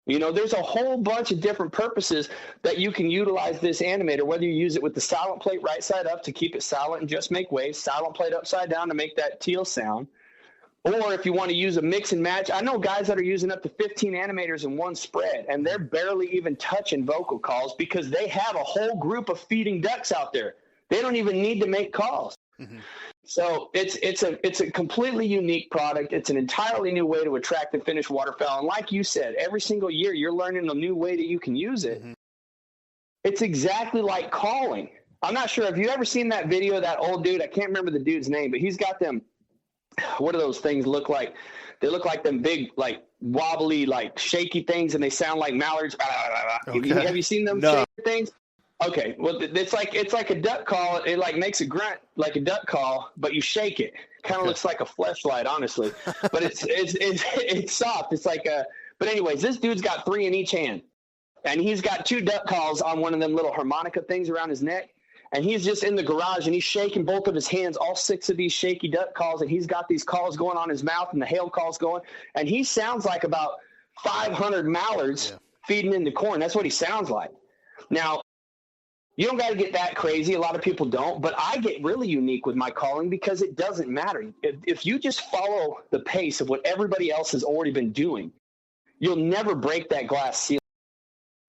There's a whole bunch of different purposes that you can utilize this Animator, whether you use it with the silent plate right side up to keep it silent and just make waves, silent plate upside down to make that teal sound. Or if you want to use a mix and match, I know guys that are using up to 15 Animators in one spread, and they're barely even touching vocal calls because they have a whole group of feeding ducks out there. They don't even need to make calls. So it's a completely unique product. It's an entirely new way to attract and finish waterfowl. And like you said, every single year you're learning a new way that you can use it. It's exactly like calling. I'm not sure. Have you ever seen that video of that old dude? I can't remember the dude's name, but he's got them. What do those things look like? They look like them big, like wobbly, like shaky things, and they sound like mallards. Have you seen them shaky things? Okay, well, it's like a duck call. It like makes a grunt like a duck call, but you shake it. Kind of looks like a fleshlight, honestly, but it's soft. It's like a. But anyways, this dude's got 3 in each hand, and he's got 2 duck calls on one of them little harmonica things around his neck. And he's just in the garage, and he's shaking both of his hands, all 6 of these shaky duck calls, and he's got these calls going on his mouth and the hail calls going. And he sounds like about 500 mallards feeding in the corn. That's what he sounds like. Now, you don't got to get that crazy. A lot of people don't. But I get really unique with my calling because it doesn't matter. If you just follow the pace of what everybody else has already been doing, you'll never break that glass ceiling.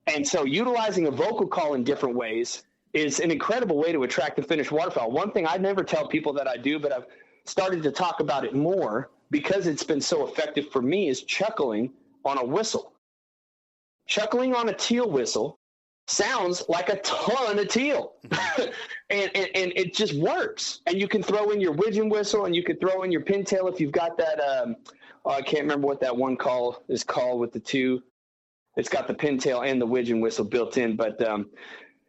And so utilizing a vocal call in different ways is an incredible way to attract and finish waterfowl. One thing I never tell people that I do, but I've started to talk about it more because it's been so effective for me, is chuckling on a whistle. Chuckling on a teal whistle sounds like a ton of teal. and it just works. And you can throw in your widgeon whistle, and you can throw in your pintail if you've got that. I can't remember what that one call is called with the 2. It's got the pintail and the widgeon whistle built in. But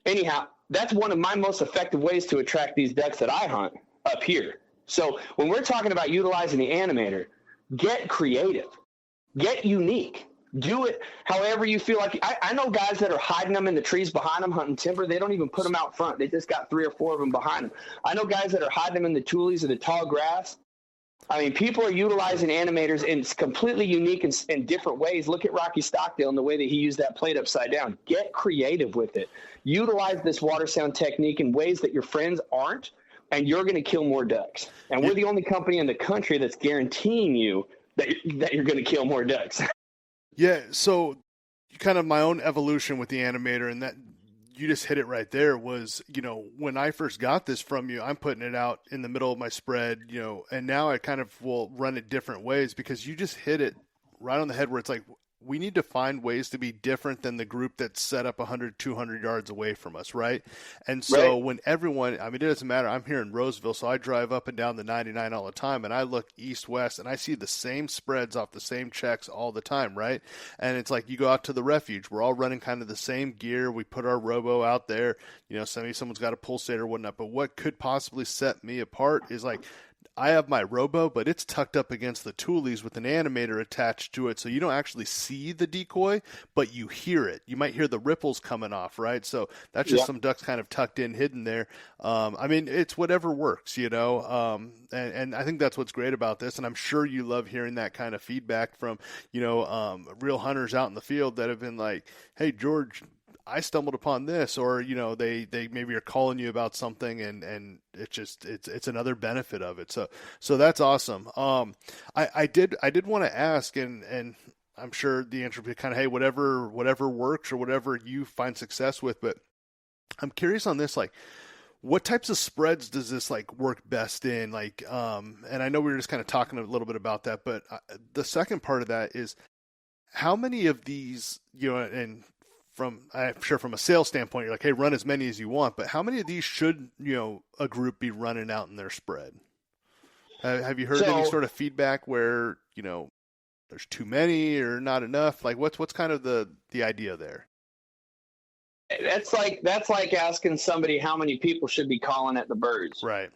anyhow, that's one of my most effective ways to attract these ducks that I hunt up here. So when we're talking about utilizing the Animator, get creative, get unique. Do it however you feel like. I know guys that are hiding them in the trees behind them hunting timber. They don't even put them out front. They just got 3 or 4 of them behind them. I know guys that are hiding them in the tules or the tall grass. I mean, people are utilizing Animators in completely unique and different ways. Look at Rocky Stockdale and the way that he used that plate upside down. Get creative with it. Utilize this water sound technique in ways that your friends aren't, and you're going to kill more ducks. And we're the only company in the country that's guaranteeing you that you're going to kill more ducks. Yeah, so kind of my own evolution with the Animator, and that you just hit it right there, was, when I first got this from you, I'm putting it out in the middle of my spread, and now I kind of will run it different ways, because you just hit it right on the head, where it's like, we need to find ways to be different than the group that's set up 100, 200 yards away from us, right? And so when everyone, it doesn't matter. I'm here in Roseville, so I drive up and down the 99 all the time, and I look east-west, and I see the same spreads off the same checks all the time, right? And it's like, you go out to the refuge. We're all running kind of the same gear. We put our robo out there. Someone's got a pulsator or whatnot. But what could possibly set me apart is, like, I have my robo, but it's tucked up against the tules with an Animator attached to it, so you don't actually see the decoy, but you hear it. You might hear the ripples coming off, right? So that's just some ducks kind of tucked in, hidden there. It's whatever works, and I think that's what's great about this, and I'm sure you love hearing that kind of feedback from, real hunters out in the field that have been like, hey, George, I stumbled upon this, or, they maybe are calling you about something, and it's another benefit of it. So that's awesome. I did want to ask, and I'm sure the answer would be kind of, hey, whatever works or whatever you find success with, but I'm curious on this, like, what types of spreads does this work best in? And I know we were just kind of talking a little bit about that, but the second part of that is, how many of these, and I'm sure from a sales standpoint, you're like, hey, run as many as you want, but how many of these should, a group be running out in their spread? Have you heard any sort of feedback where, there's too many or not enough? Like, what's kind of the idea there? That's like asking somebody how many people should be calling at the birds. Right.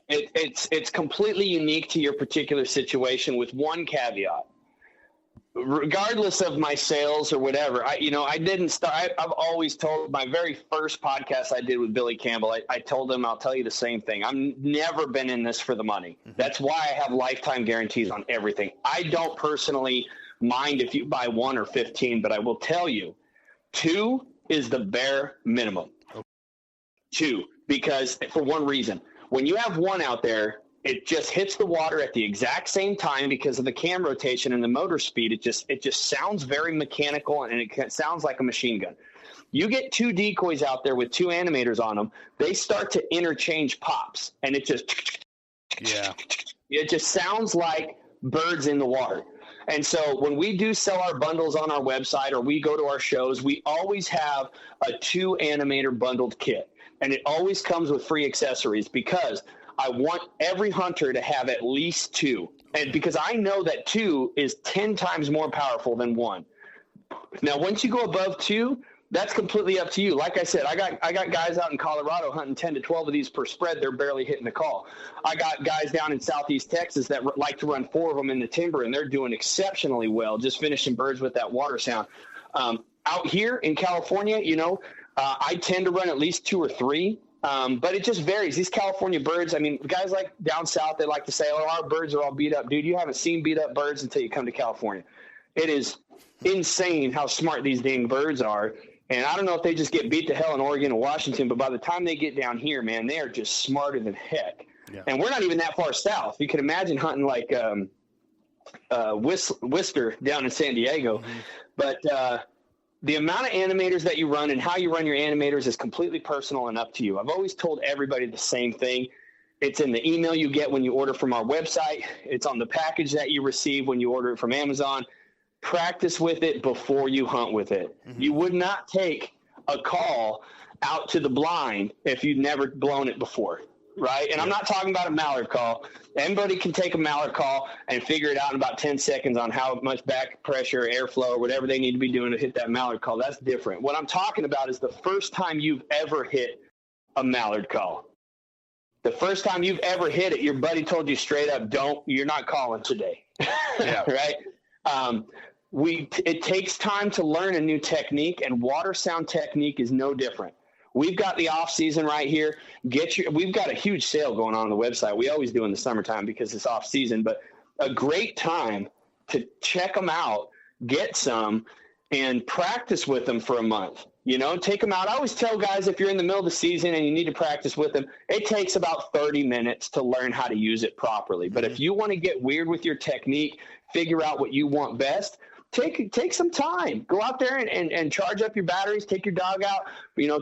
It's completely unique to your particular situation, with one caveat. Regardless of my sales or whatever, I didn't start. I've always told, my very first podcast I did with Billy Campbell, I told him, I'll tell you the same thing. I've never been in this for the money. Mm-hmm. That's why I have lifetime guarantees on everything. I don't personally mind if you buy 1 or 15, but I will tell you, 2 is the bare minimum. Okay. 2, because for one reason, when you have 1 out there, it just hits the water at the exact same time because of the cam rotation and the motor speed. It just sounds very mechanical, and it sounds like a machine gun. You get 2 decoys out there with 2 Animators on them, they start to interchange pops, and it just sounds like birds in the water. And so when we do sell our bundles on our website, or we go to our shows, we always have a 2 Animator bundled kit, and it always comes with free accessories, because I want every hunter to have at least 2. And because I know that 2 is 10 times more powerful than 1. Now, once you go above 2, that's completely up to you. Like I said, I got guys out in Colorado hunting 10 to 12 of these per spread. They're barely hitting the call. I got guys down in Southeast Texas that like to run 4 of them in the timber, and they're doing exceptionally well, just finishing birds with that water sound. Out here in California, I tend to run at least 2 or 3. But it just varies. These California birds, guys like down south, they like to say, oh, our birds are all beat up. Dude, you haven't seen beat up birds until you come to California. It is insane how smart these dang birds are. And I don't know if they just get beat to hell in Oregon and Washington, but by the time they get down here, man, they are just smarter than heck. Yeah. And we're not even that far south. You can imagine hunting like Worcester down in San Diego. Mm-hmm. But the amount of Animators that you run and how you run your Animators is completely personal and up to you. I've always told everybody the same thing. It's in the email you get when you order from our website. It's on the package that you receive when you order it from Amazon. Practice with it before you hunt with it. Mm-hmm. You would not take a call out to the blind if you'd never blown it before. right? And I'm not talking about a mallard call. Anybody can take a mallard call and figure it out in about 10 seconds on how much back pressure, airflow, or whatever they need to be doing to hit that mallard call. That's different. What I'm talking about is the first time you've ever hit a mallard call. The first time you've ever hit it, your buddy told you straight up, you're not calling today. Yeah. Right? It takes time to learn a new technique, and water sound technique is no different. We've got the off season right here. We've got a huge sale going on the website. We always do in the summertime because it's off season, but a great time to check them out, get some, and practice with them for a month. Take them out. I always tell guys, if you're in the middle of the season and you need to practice with them, it takes about 30 minutes to learn how to use it properly. But if you want to get weird with your technique, figure out what you want best, take some time. Go out there and charge up your batteries, take your dog out,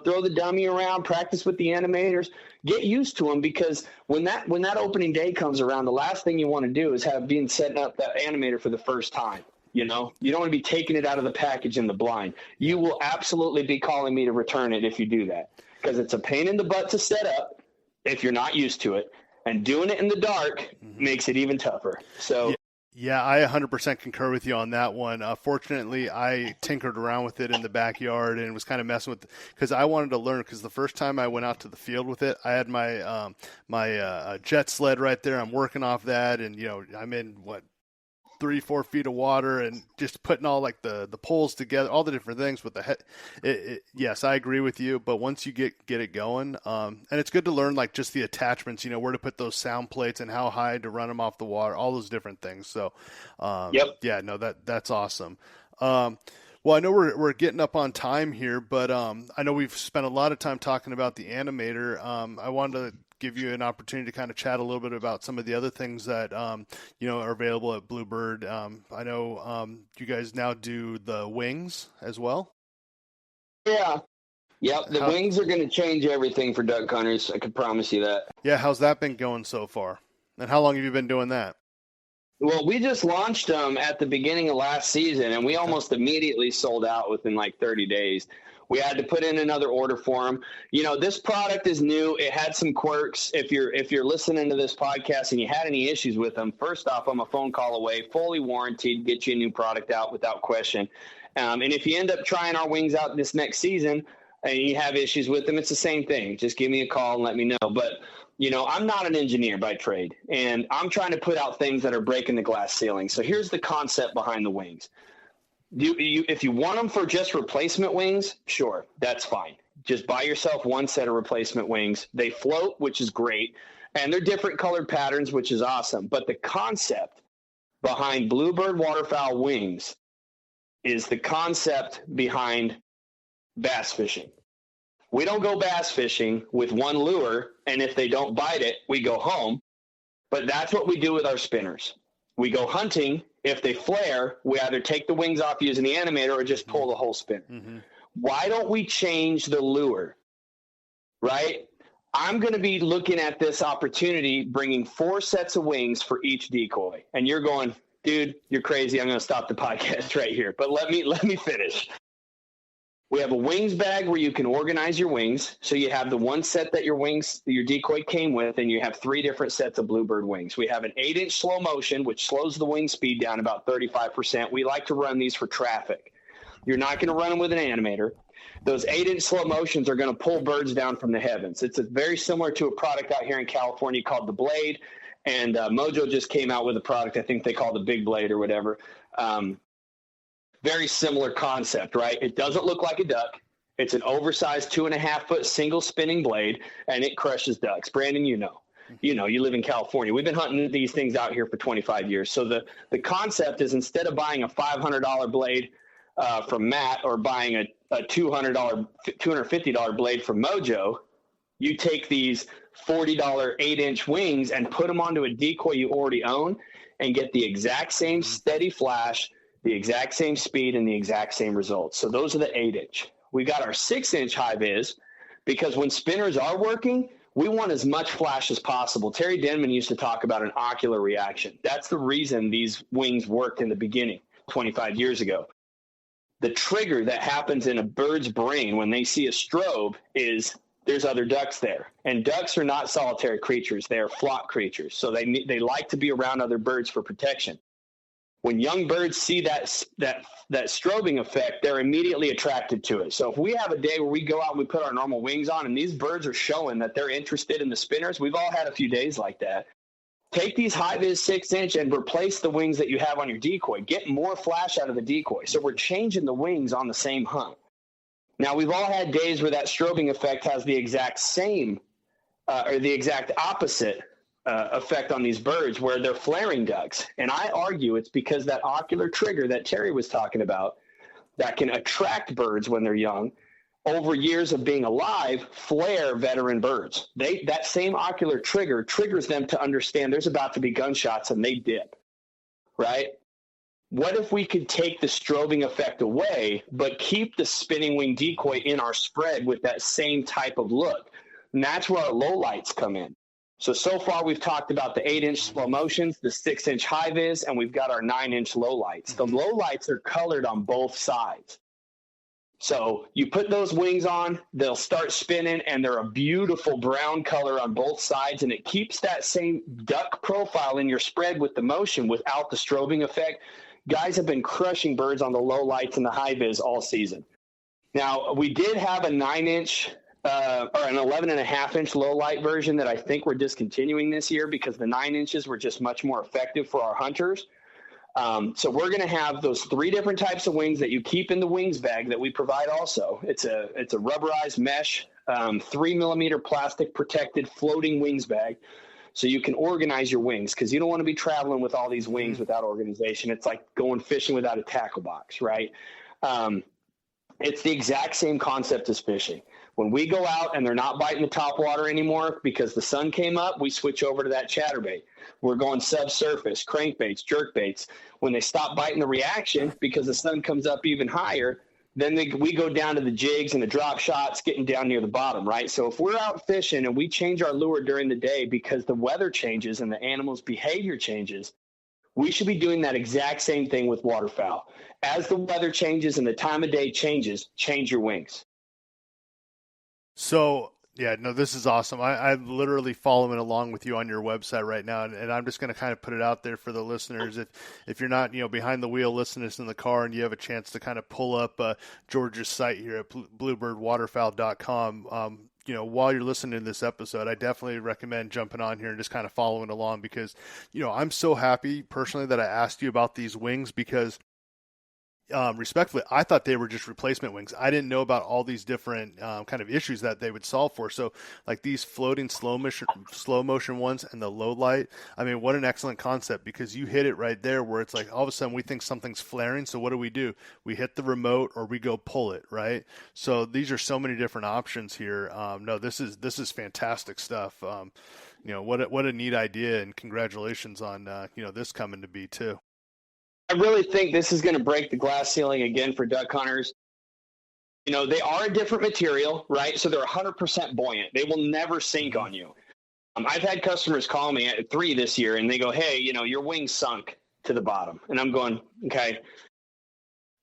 throw the dummy around, practice with the animators, get used to them, because when that opening day comes around, the last thing you want to do is setting up that animator for the first time. You don't want to be taking it out of the package in the blind. You will absolutely be calling me to return it if you do that, because it's a pain in the butt to set up if you're not used to it, and doing it in the dark makes it even tougher. So. Yeah, I 100% concur with you on that one. Fortunately, I tinkered around with it in the backyard and was kind of messing with it because I wanted to learn. Because the first time I went out to the field with it, I had my jet sled right there. I'm working off that, and I'm in 3-4 feet of water and just putting all like the poles together, all the different things with the head. Yes, I agree with you. But once you get it going, and it's good to learn like just the attachments, where to put those sound plates and how high to run them off the water, all those different things. So, yeah, no, that's awesome. Well, I know we're getting up on time here, but I know we've spent a lot of time talking about the Animator. I wanted to give you an opportunity to kind of chat a little bit about some of the other things that are available at Bluebird. I know you guys now do the wings as well. Yeah. Yep. The wings are going to change everything for duck hunters. I can promise you that. Yeah. How's that been going so far? And how long have you been doing that? Well, we just launched them at the beginning of last season, and we almost immediately sold out within like 30 days. We had to put in another order for them. This product is new. It had some quirks. If you're listening to this podcast and you had any issues with them, first off, I'm a phone call away, fully warranted, get you a new product out without question. And if you end up trying our wings out this next season and you have issues with them, it's the same thing. Just give me a call and let me know. But I'm not an engineer by trade, and I'm trying to put out things that are breaking the glass ceiling. So here's the concept behind the wings. If you want them for just replacement wings, sure, that's fine. Just buy yourself one set of replacement wings. They float, which is great, and they're different colored patterns, which is awesome. But the concept behind Bluebird Waterfowl wings is the concept behind bass fishing. We don't go bass fishing with one lure, and if they don't bite it, we go home. But that's what we do with our spinners. We go hunting. If they flare, we either take the wings off using the Animator or just pull the whole spinner. Mm-hmm. Why don't we change the lure, right? I'm going to be looking at this opportunity, bringing 4 sets of wings for each decoy. And you're going, dude, you're crazy. I'm going to stop the podcast right here. But let me finish. We have a wings bag where you can organize your wings. So you have the one set that your decoy came with, and you have 3 different sets of Bluebird wings. We have an 8-inch slow motion, which slows the wing speed down about 35%. We like to run these for traffic. You're not going to run them with an Animator. Those 8-inch slow motions are going to pull birds down from the heavens. It's very similar to a product out here in California called the Blade. And Mojo just came out with a product, I think they call the Big Blade or whatever. Very similar concept, right? It doesn't look like a duck. It's an oversized 2.5-foot single spinning blade, and it crushes ducks. Brandon, you live in California. We've been hunting these things out here for 25 years. So the concept is, instead of buying a $500 blade from Matt or buying a $250 blade from Mojo, you take these $40 8-inch wings and put them onto a decoy you already own and get the exact same steady flash, the exact same speed, and the exact same results. So those are the 8-inch. We got our 6-inch high vis because when spinners are working, we want as much flash as possible. Terry Denman used to talk about an ocular reaction. That's the reason these wings worked in the beginning 25 years ago. The trigger that happens in a bird's brain when they see a strobe is there's other ducks there. And ducks are not solitary creatures. They are flock creatures. So they like to be around other birds for protection. When young birds see that strobing effect, they're immediately attracted to it. So if we have a day where we go out and we put our normal wings on and these birds are showing that they're interested in the spinners, we've all had a few days like that. Take these high-vis 6-inch and replace the wings that you have on your decoy. Get more flash out of the decoy. So we're changing the wings on the same hunt. Now, we've all had days where that strobing effect has the exact same or the exact opposite effect on these birds where they're flaring ducks. And I argue it's because that ocular trigger that Terry was talking about that can attract birds when they're young, over years of being alive, flare veteran birds. That same ocular trigger triggers them to understand there's about to be gunshots and they dip, right? What if we could take the strobing effect away, but keep the spinning wing decoy in our spread with that same type of look? And that's where our low lights come in. So far we've talked about the 8-inch slow motions, the 6-inch high vis, and we've got our 9-inch low lights. The low lights are colored on both sides. So you put those wings on, they'll start spinning, and they're a beautiful brown color on both sides, and it keeps that same duck profile in your spread with the motion without the strobing effect. Guys have been crushing birds on the low lights and the high vis all season. Now, we did have a 9-inch or an 11.5-inch low light version that I think we're discontinuing this year because the 9 inches were just much more effective for our hunters. So we're going to have those 3 different types of wings that you keep in the wings bag that we provide also. It's a rubberized mesh, 3mm plastic protected floating wings bag. So you can organize your wings because you don't want to be traveling with all these wings without organization. It's like going fishing without a tackle box, right? It's the exact same concept as fishing. When we go out and they're not biting the top water anymore because the sun came up, we switch over to that chatterbait. We're going subsurface, crankbaits, jerkbaits. When they stop biting the reaction because the sun comes up even higher, then we go down to the jigs and the drop shots, getting down near the bottom, right? So if we're out fishing and we change our lure during the day because the weather changes and the animal's behavior changes, we should be doing that exact same thing with waterfowl. As the weather changes and the time of day changes, change your wings. So, yeah, no, this is awesome. I'm literally following along with you on your website right now, and I'm just going to kind of put it out there for the listeners. If you're not, behind the wheel listening to this in the car and you have a chance to kind of pull up George's site here at bluebirdwaterfowl.com, while you're listening to this episode, I definitely recommend jumping on here and just kind of following along because, I'm so happy personally that I asked you about these wings because respectfully, I thought they were just replacement wings. I didn't know about all these different kind of issues that they would solve for. So like these floating slow motion ones and the low light, I mean, what an excellent concept because you hit it right there where it's like all of a sudden we think something's flaring. So what do? We hit the remote or we go pull it, right? So these are so many different options here. No, this is fantastic stuff. What a neat idea, and congratulations on this coming to be too. I really think this is going to break the glass ceiling again for duck hunters. They are a different material, right? So they're 100% buoyant. They will never sink on you. I've had customers call me at 3 this year and they go, hey, your wings sunk to the bottom. And I'm going, okay,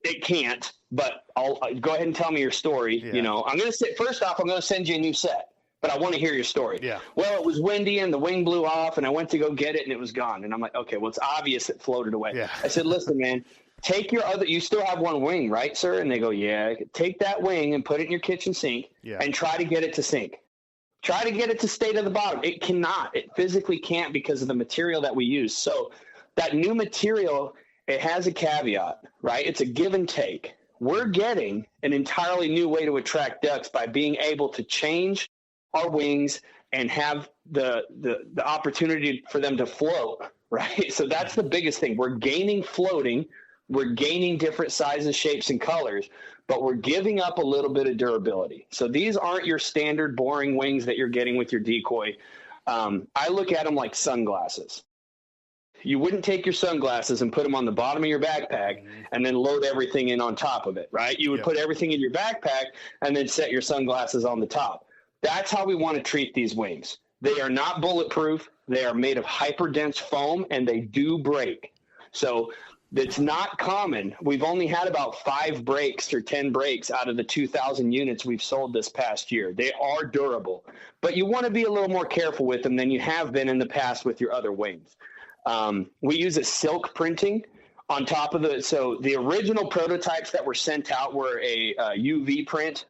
it can't, but I'll go ahead and tell me your story. Yeah. I'm going to say, first off, I'm going to send you a new set. But I want to hear your story. Yeah. Well, it was windy and the wing blew off and I went to go get it and it was gone. And I'm like, okay, well, it's obvious it floated away. Yeah. I said, listen, man, take you still have one wing, right, sir? And they go, yeah. Take that wing and put it in your kitchen sink and try to get it to sink. Try to get it to stay to the bottom. It cannot. It physically can't because of the material that we use. So that new material, it has a caveat, right? It's a give and take. We're getting an entirely new way to attract ducks by being able to change our wings and have the opportunity for them to float, right? So that's the biggest thing. We're gaining floating, we're gaining different sizes, shapes, and colors, but we're giving up a little bit of durability. So these aren't your standard boring wings that you're getting with your decoy. I look at them like sunglasses. You wouldn't take your sunglasses and put them on the bottom of your backpack and then load everything in on top of it, right? You would put everything in your backpack and then set your sunglasses on the top. That's how we want to treat these wings. They are not bulletproof. They are made of hyperdense foam, and they do break. So that's not common. We've only had about 5 breaks or 10 breaks out of the 2,000 units we've sold this past year. They are durable, but you want to be a little more careful with them than you have been in the past with your other wings. We use a silk printing on top of so the original prototypes that were sent out were a UV print.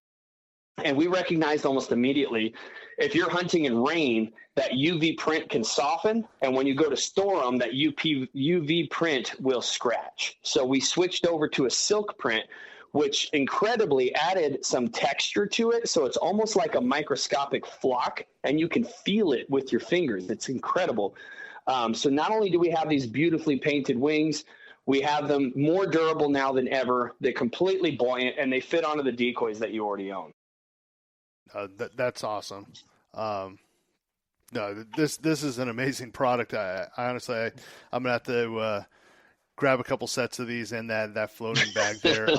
And we recognized almost immediately, if you're hunting in rain, that UV print can soften. And when you go to store them, that UV print will scratch. So we switched over to a silk print, which incredibly added some texture to it. So it's almost like a microscopic flock, and you can feel it with your fingers. It's incredible. So not only do we have these beautifully painted wings, we have them more durable now than ever. They're completely buoyant, and they fit onto the decoys that you already own. That's awesome. No, this is an amazing product. I honestly, I'm gonna have to grab a couple sets of these and that floating bag there.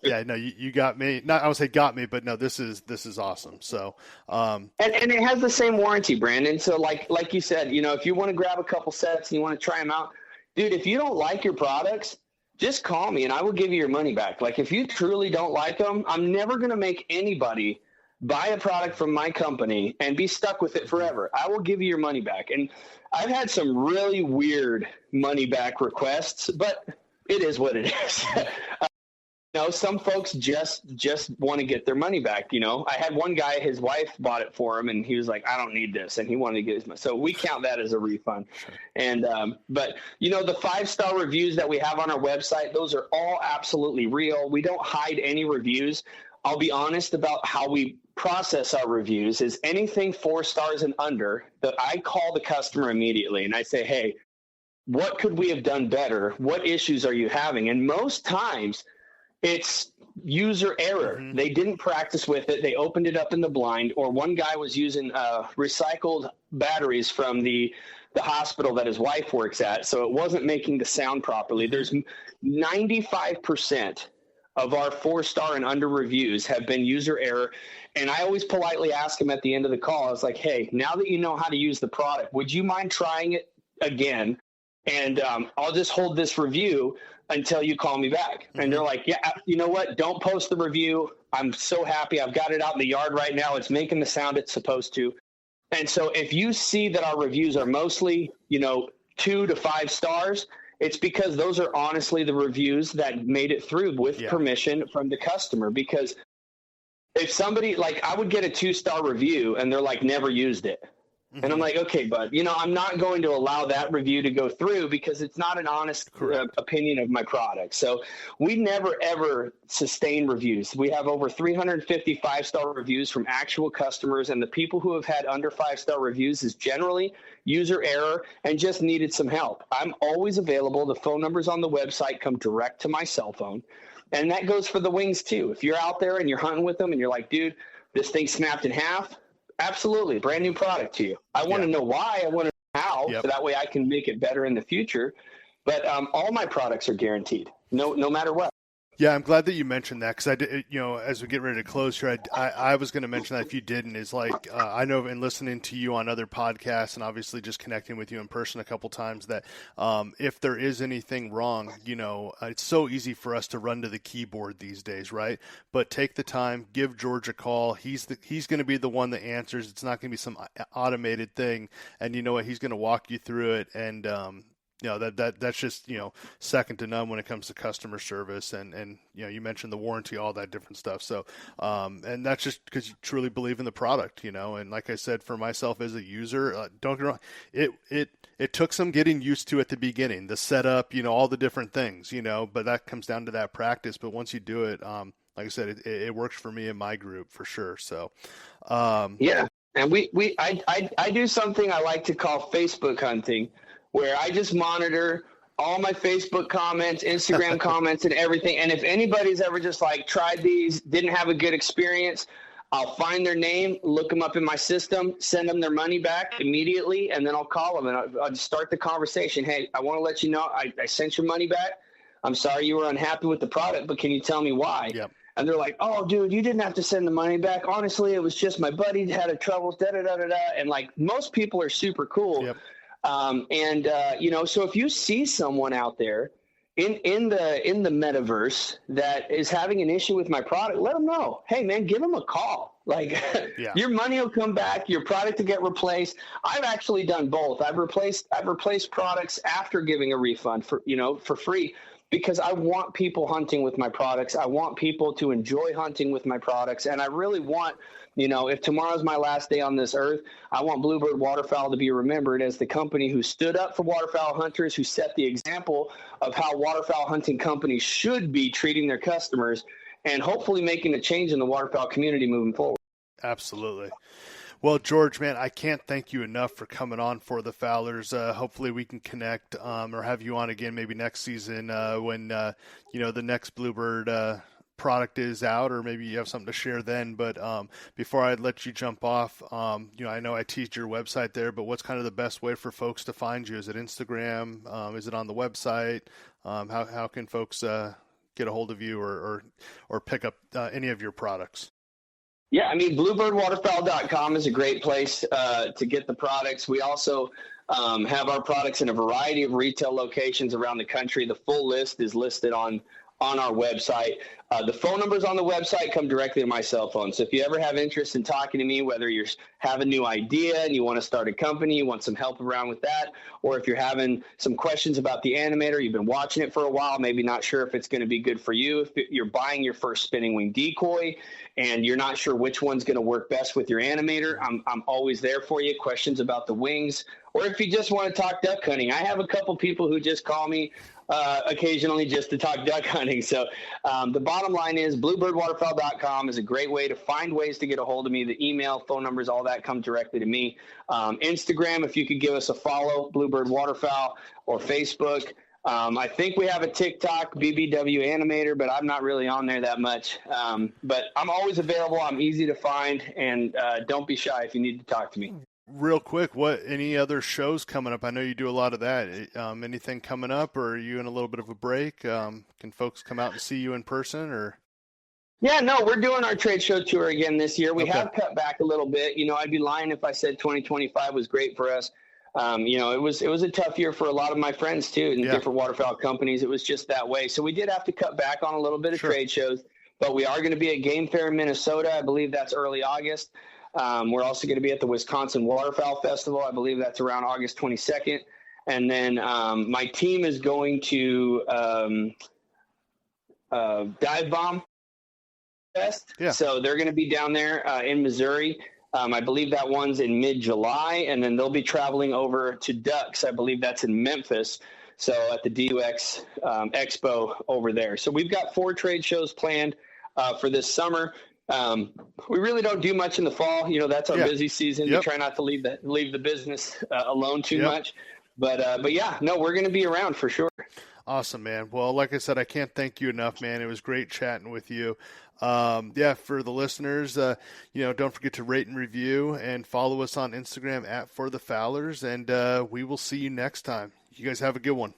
Yeah, no, you got me. Not I would say got me, but no, this is awesome. So, and it has the same warranty, Brandon. So like you said, if you want to grab a couple sets and you want to try them out, dude, if you don't like your products, just call me and I will give you your money back. Like if you truly don't like them, I'm never gonna make anybody buy a product from my company and be stuck with it forever. I will give you your money back. And I've had some really weird money back requests, but it is what it is. Some folks just want to get their money back. I had one guy, his wife bought it for him and he was like, I don't need this. And he wanted to get his money. So we count that as a refund. And, but the 5-star reviews that we have on our website, those are all absolutely real. We don't hide any reviews. I'll be honest about how we process our reviews is anything 4 stars and under that I call the customer immediately and I say, hey, what could we have done better? What issues are you having? And most times it's user error. Mm-hmm. They didn't practice with it. They opened it up in the blind, or one guy was using recycled batteries from the hospital that his wife works at. So it wasn't making the sound properly. There's 95% of our 4-star and under reviews have been user error. And I always politely ask them at the end of the call, I was like, hey, now that you know how to use the product, would you mind trying it again? And I'll just hold this review until you call me back. Mm-hmm. And they're like, yeah, you know what? Don't post the review. I'm so happy. I've got it out in the yard right now. It's making the sound it's supposed to. And so if you see that our reviews are mostly, 2 to 5 stars, it's because those are honestly the reviews that made it through with permission from the customer. Because if somebody, like, I would get a 2-star review and they're like, never used it. Mm-hmm. And I'm like, okay, bud, I'm not going to allow that review to go through because it's not an honest opinion of my product. So we never, ever sustain reviews. We have over 350 5-star reviews from actual customers, and the people who have had under 5-star reviews is generally user error and just needed some help. I'm always available. The phone numbers on the website come direct to my cell phone. And that goes for the wings too. If you're out there and you're hunting with them and you're like, dude, this thing snapped in half, absolutely, brand new product to you. I want to know why. I want to know how, so that way I can make it better in the future. But all my products are guaranteed, no matter what. Yeah, I'm glad that you mentioned that because I did, as we get ready to close here, I was going to mention that if you didn't, is like I know in listening to you on other podcasts and obviously just connecting with you in person a couple times that if there is anything wrong, it's so easy for us to run to the keyboard these days, right? But take the time, give George a call. He's going to be the one that answers. It's not going to be some automated thing, and you know what? He's going to walk you through it, and that's just, second to none when it comes to customer service and you mentioned the warranty, all that different stuff. So, and that's just because you truly believe in the product, and like I said, for myself as a user, don't get me wrong, it took some getting used to at the beginning, the setup, all the different things, but that comes down to that practice. But once you do it, like I said, it works for me and my group for sure. So, yeah. And I do something I like to call Facebook hunting, where I just monitor all my Facebook comments, Instagram comments, and everything. And if anybody's ever just like tried these, didn't have a good experience, I'll find their name, look them up in my system, send them their money back immediately, and then I'll call them and I'll just start the conversation. Hey, I want to let you know I sent your money back. I'm sorry you were unhappy with the product, but can you tell me why? Yep. And they're like, oh, dude, you didn't have to send the money back. Honestly, it was just my buddy had a trouble, da-da-da-da-da. And like most people are super cool. Yep. So if you see someone out there in the metaverse that is having an issue with my product, let them know. Hey man, give them a call. Like Yeah. your money will come back, your product will get replaced. I've actually done both. I've replaced products after giving a refund for free, because I want people hunting with my products. I want people to enjoy hunting with my products. And I really want, if tomorrow's my last day on this earth, I want Bluebird Waterfowl to be remembered as the company who stood up for waterfowl hunters, who set the example of how waterfowl hunting companies should be treating their customers, and hopefully making a change in the waterfowl community moving forward. Absolutely. Well, George, man, I can't thank you enough for coming on For the Fowlers. Hopefully we can connect or have you on again maybe next season when, the next Bluebird product is out, or maybe you have something to share then. But before I let you jump off, I know I teased your website there, but what's kind of the best way for folks to find you? Is it Instagram? Is it on the website? How can folks get a hold of you or pick up any of your products? Yeah, I mean, bluebirdwaterfowl.com is a great place to get the products. We also have our products in a variety of retail locations around the country. The full list is listed on our website. The phone numbers on the website come directly to my cell phone. So if you ever have interest in talking to me, whether you have a new idea and you want to start a company, you want some help around with that, or if you're having some questions about the Animator, you've been watching it for a while, maybe not sure if it's going to be good for you, if you're buying your first spinning wing decoy and you're not sure which one's going to work best with your Animator, I'm always there for you. Questions about the wings, or if you just want to talk duck hunting. I have a couple people who just call me occasionally just to talk duck hunting. So the bottom line is bluebirdwaterfowl.com is a great way to find ways to get a hold of me. The email, phone numbers, all that come directly to me. Instagram, if you could give us a follow, Bluebird Waterfowl, or Facebook. I think we have a TikTok, BBW Animator, but I'm not really on there that much. But I'm always available. I'm easy to find, and don't be shy if you need to talk to me. Real quick, any other shows coming up? I know you do a lot of that. Anything coming up, or are you in a little bit of a break? Can folks come out and see you in person, or? Yeah, no, we're doing our trade show tour again this year. We have cut back a little bit. I'd be lying if I said 2025 was great for us. It was a tough year for a lot of my friends too, in different waterfowl companies. It was just that way. So we did have to cut back on a little bit of trade shows, but we are going to be at Game Fair in Minnesota. I believe that's early August. We're also going to be at the Wisconsin Waterfowl Festival. I believe that's around August 22nd. And then my team is going to Dive Bomb Fest. Yeah. So they're going to be down there in Missouri. I believe that one's in mid-July, and then they'll be traveling over to Ducks. I believe that's in Memphis. So at the DUX Expo over there. So we've got 4 trade shows planned for this summer. We really don't do much in the fall. That's our busy season. We try not to leave the business alone too much. But yeah, no, we're going to be around for sure. Awesome, man. Well, like I said, I can't thank you enough, man. It was great chatting with you. For the listeners, don't forget to rate and review and follow us on Instagram @ForTheFowlers, and we will see you next time. You guys have a good one.